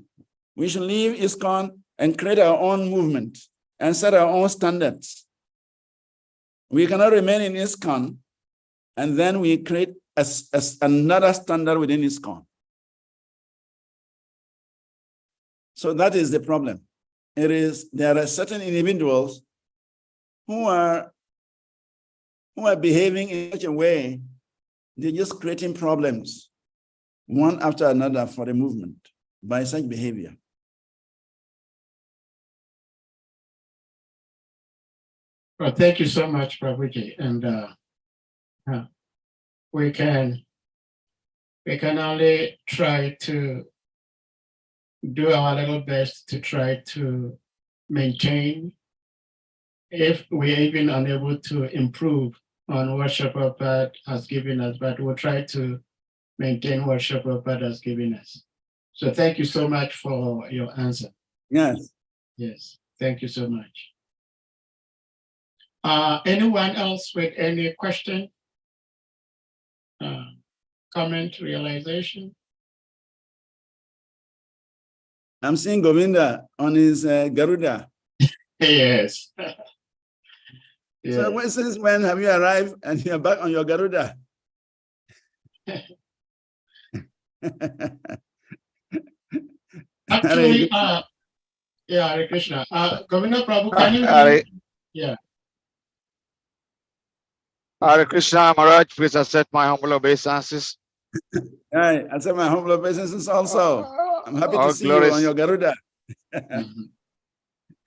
We should leave ISKCON and create our own movement and set our own standards. We cannot remain in ISKCON and then we create another standard within ISKCON. So that is the problem. There are certain individuals who are behaving in such a way, they're just creating problems one after another for the movement by such behavior. Well, thank you so much, Prabhuji. And we can only try to do our little best to try to maintain, if we're even unable to improve on what Prabhupada has given us, but we'll try to maintain what Prabhupada has given us. So thank you so much for your answer. Yes. Yes, thank you so much. Anyone else with any question, comment, realization? I'm seeing Govinda on his Garuda. Yes. Yes. So since when have you arrived and you're back on your Garuda? Actually, yeah, Hare Krishna. Govinda Prabhu, can you? Yeah. Hare Krishna, Maharaj, please accept my humble obeisances. I accept my humble obeisances also. I'm happy to see glorious. you on your Garuda.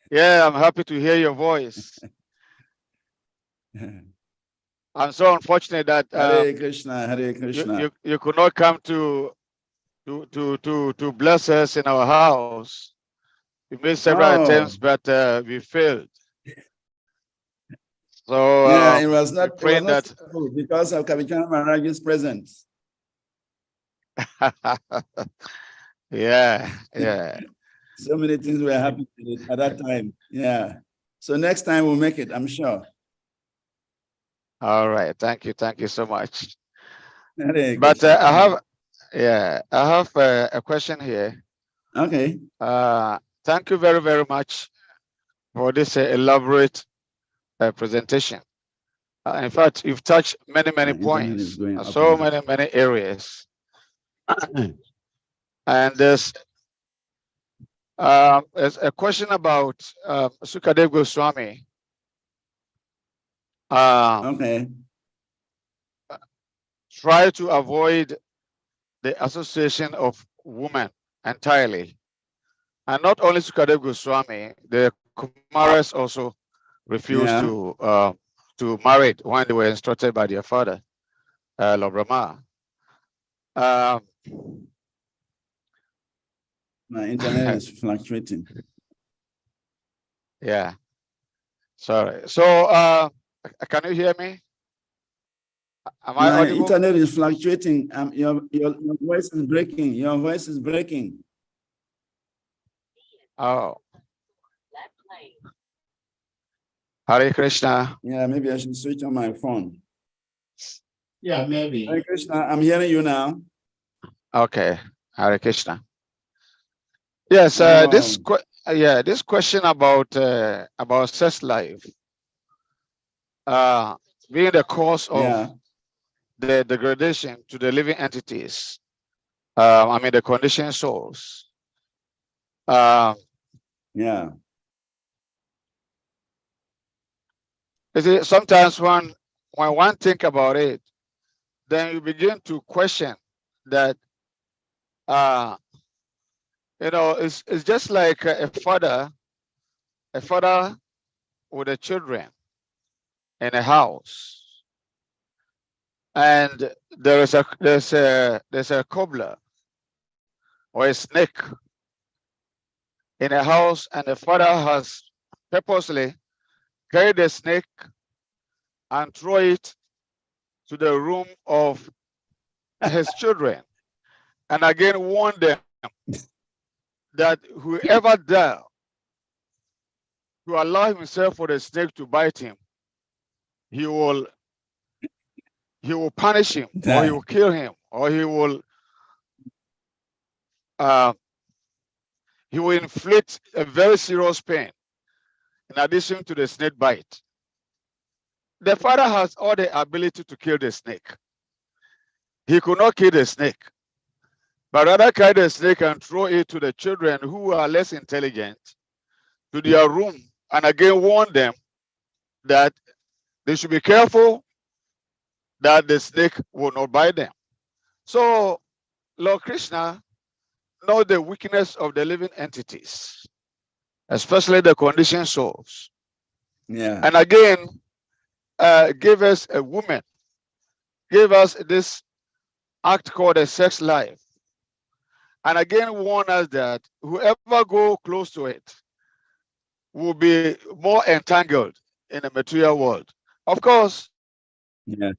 Yeah, I'm happy to hear your voice. I'm so unfortunate that Hare Krishna, Hare Krishna. you could not come to bless us in our house. We made several attempts, but we failed. So yeah, it was not that because of Kavichana Maharaj's presence. Yeah. So many things were happening at that time. Yeah. So next time we'll make it, I'm sure. All right. Thank you so much. But I have a question here. Okay. Thank you very, very much for this elaborate presentation. In fact, you've touched many points, so many areas. And there's a question about Sukadev Goswami. Okay. Try to avoid the association of women entirely. And not only Sukadev Goswami, the Kumaras also refused to marry when they were instructed by their father, Lord Brahma. My internet is fluctuating. Yeah. Sorry. So can you hear me? Am I audible? Internet is fluctuating. Your voice is breaking. Your voice is breaking. Oh. Hare Krishna. Yeah, maybe I should switch on my phone. Yeah, maybe. Hare Krishna, I'm hearing you now. Okay. Hare Krishna. Yes, this question about sex life being the cause of the degradation to the living entities. I mean the conditioned souls. You see, sometimes when when one think about it, then you begin to question that, it's just like a father with the children in a house, and there's a cobbler or a snake in a house, and the father has purposely carried the snake and throw it to the room of his children, and again warn them that whoever dare to allow himself for the snake to bite him, he will punish him, or he will kill him, or he will inflict a very serious pain in addition to the snake bite. The father has all the ability to kill the snake. He could not kill the snake, but rather carry the snake and throw it to the children who are less intelligent to their room, and again warn them that they should be careful that the snake will not bite them. So Lord Krishna knows the weakness of the living entities, especially the conditioned souls. Yeah. And again, gave us a woman, gave us this act called a sex life. And again, warn us that whoever go close to it will be more entangled in the material world. Of course. Yeah.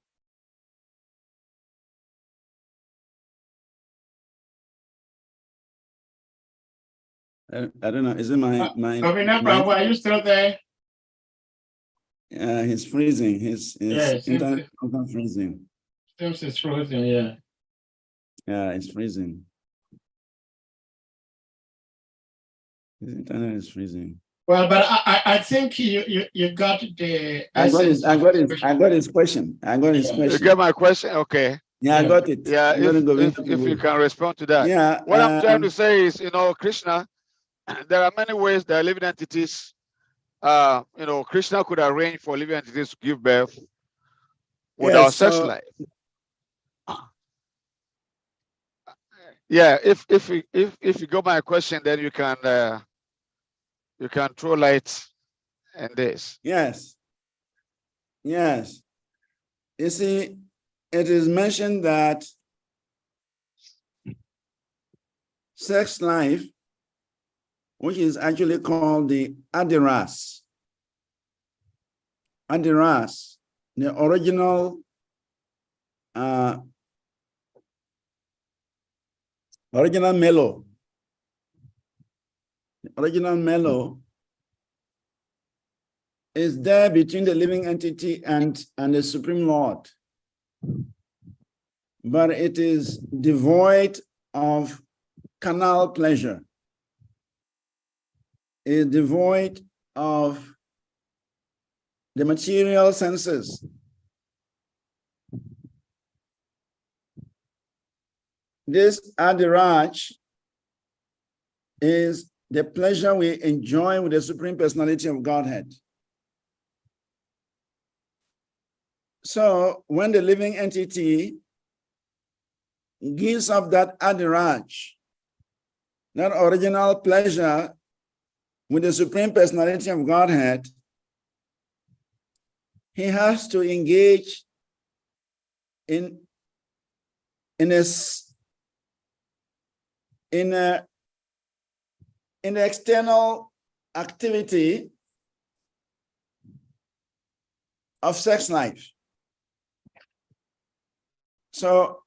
I don't know. Is it my Governor Prabhu, are you still there? he's freezing. His Yes, internet is freezing. Seems it's frozen, yeah. Yeah, it's freezing. His internet is freezing. Well, but I think you got the I got his question. I got his Yeah. You question. get my question? Okay. Yeah, I got it. Yeah, I'm gonna go if into you it. can respond to that. Yeah. What I'm trying to say is, Krishna, there are many ways that living entities, Krishna could arrange for living entities to give birth without Yes, sex so- life. Yeah, if you got my question, then you can throw light in this. Yes. Yes. You see, it is mentioned that sex life, which is actually called the adiras, the original mellow. The original mellow is there between the living entity and the Supreme Lord. But it is devoid of carnal pleasure. It is devoid of the material senses. This Adiraj is the pleasure we enjoy with the Supreme Personality of Godhead. So when the living entity gives up that Adiraj, that original pleasure with the Supreme Personality of Godhead, he has to engage in the external activity of sex life. So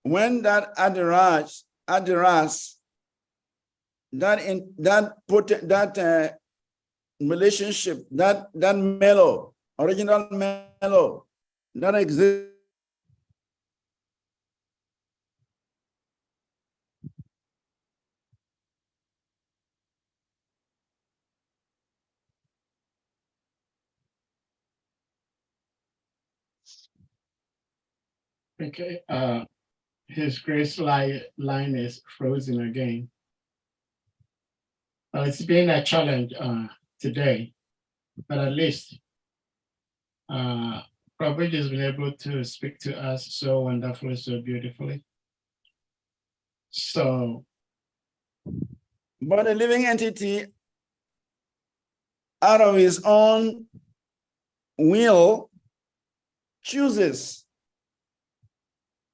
when that adiras, that relationship, that mellow, original mellow, that exists. Okay, his grace line is frozen again. Well, it's been a challenge today, but at least Prabhuji has been able to speak to us so wonderfully, so beautifully. So, But a living entity, out of his own will, chooses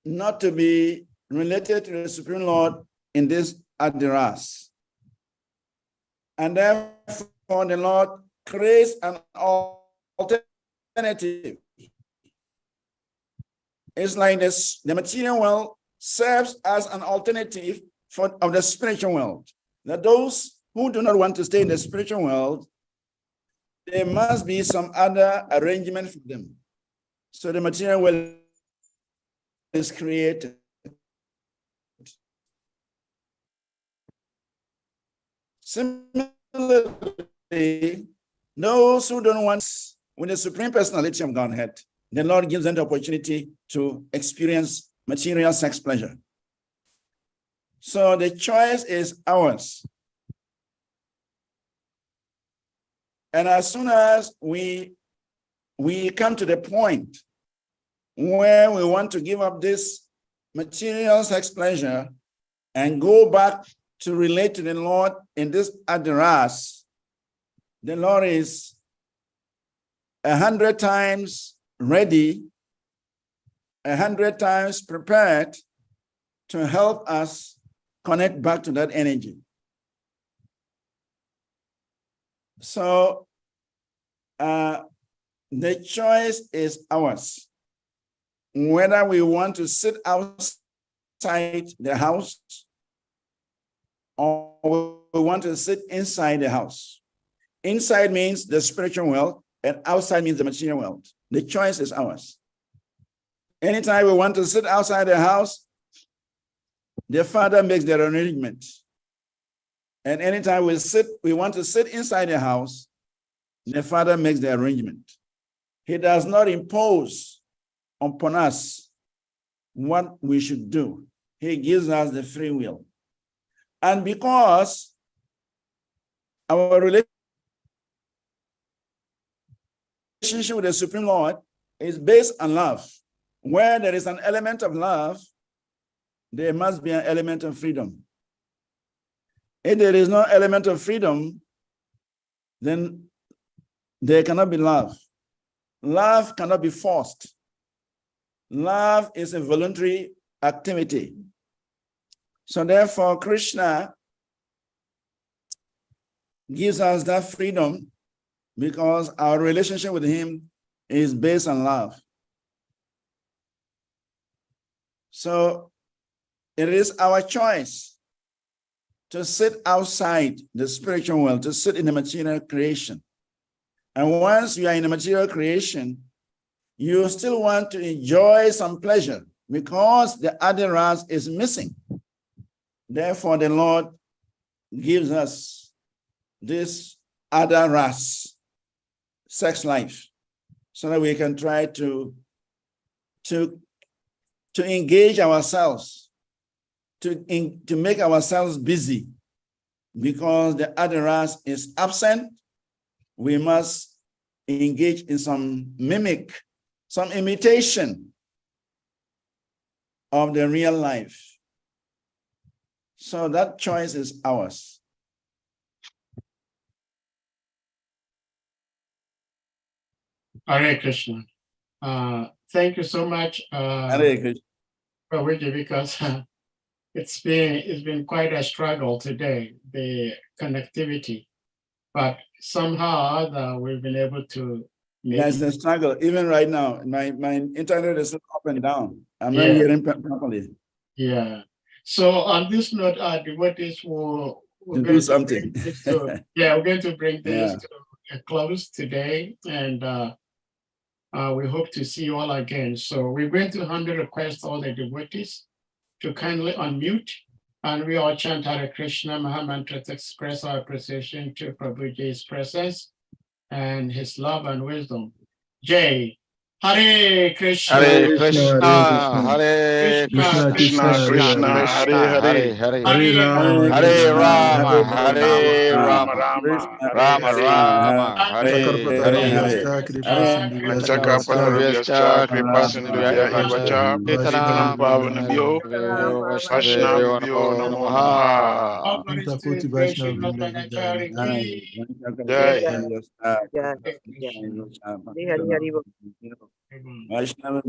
not to be related to the Supreme Lord in this Adiras. And therefore the Lord creates an alternative. It's like this, the material world serves as an alternative of the spiritual world. That those who do not want to stay in the spiritual world, there must be some other arrangement for them. So the material world is created. Similarly, those who don't want with the Supreme Personality of Godhead, the Lord gives them the opportunity to experience material sex pleasure. So the choice is ours. And as soon as we come to the point where we want to give up this material sex pleasure and go back to relate to the Lord in this Adiras, the Lord is 100 times ready, 100 times prepared to help us connect back to that energy. So the choice is ours. Whether we want to sit outside the house or we want to sit inside the house. Inside means the spiritual world, and outside means the material world. The choice is ours. Anytime we want to sit outside the house, the Father makes the arrangement. And anytime we want to sit inside the house, the Father makes the arrangement. He does not impose upon us what we should do. He gives us the free will. And because our relationship with the Supreme Lord is based on love, where there is an element of love, there must be an element of freedom. If there is no element of freedom, then there cannot be love. Love cannot be forced. Love is a voluntary activity. So therefore, Krishna gives us that freedom because our relationship with him is based on love. So it is our choice to sit outside the spiritual world, to sit in the material creation. And once you are in the material creation, you still want to enjoy some pleasure because the Adiras is missing. Therefore, the Lord gives us this Adiras, sex life, so that we can try to engage ourselves, to make ourselves busy. Because the Adiras is absent, we must engage in some imitation of the real life. So that choice is ours. Hare Krishna. Thank you so much, Hare Krishna. Prabhuji, because it's been quite a struggle today, the connectivity, but somehow or other we've been able to make There's a struggle. Even right now, my internet is up and down. I'm not hearing properly. Yeah. So on this note, devotees will do something. We're going to bring this to a close today, and we hope to see you all again. So we're going to humbly request all the devotees to kindly unmute, and we all chant Hare Krishna Mahamantra to express our appreciation to Prabhuji's presence and his love and wisdom. Jai Hare Krishna. Hare Krishna, Hare Krishna, Krishna, Krishna, Krishna, Hare, Hare Hare, Hare Hare Rama, Rama, Hare Rama, Rama, Rama, Rama Rama, Hare Hare. Jaka Panurabhyascha, Kripa Sindhuya Eva Cha, Patitanam Pavanabhyo, Vaishnavibhyo Namo Namaha. All glory to the great Sri VANACARI ki Jai. jai. Vaishnava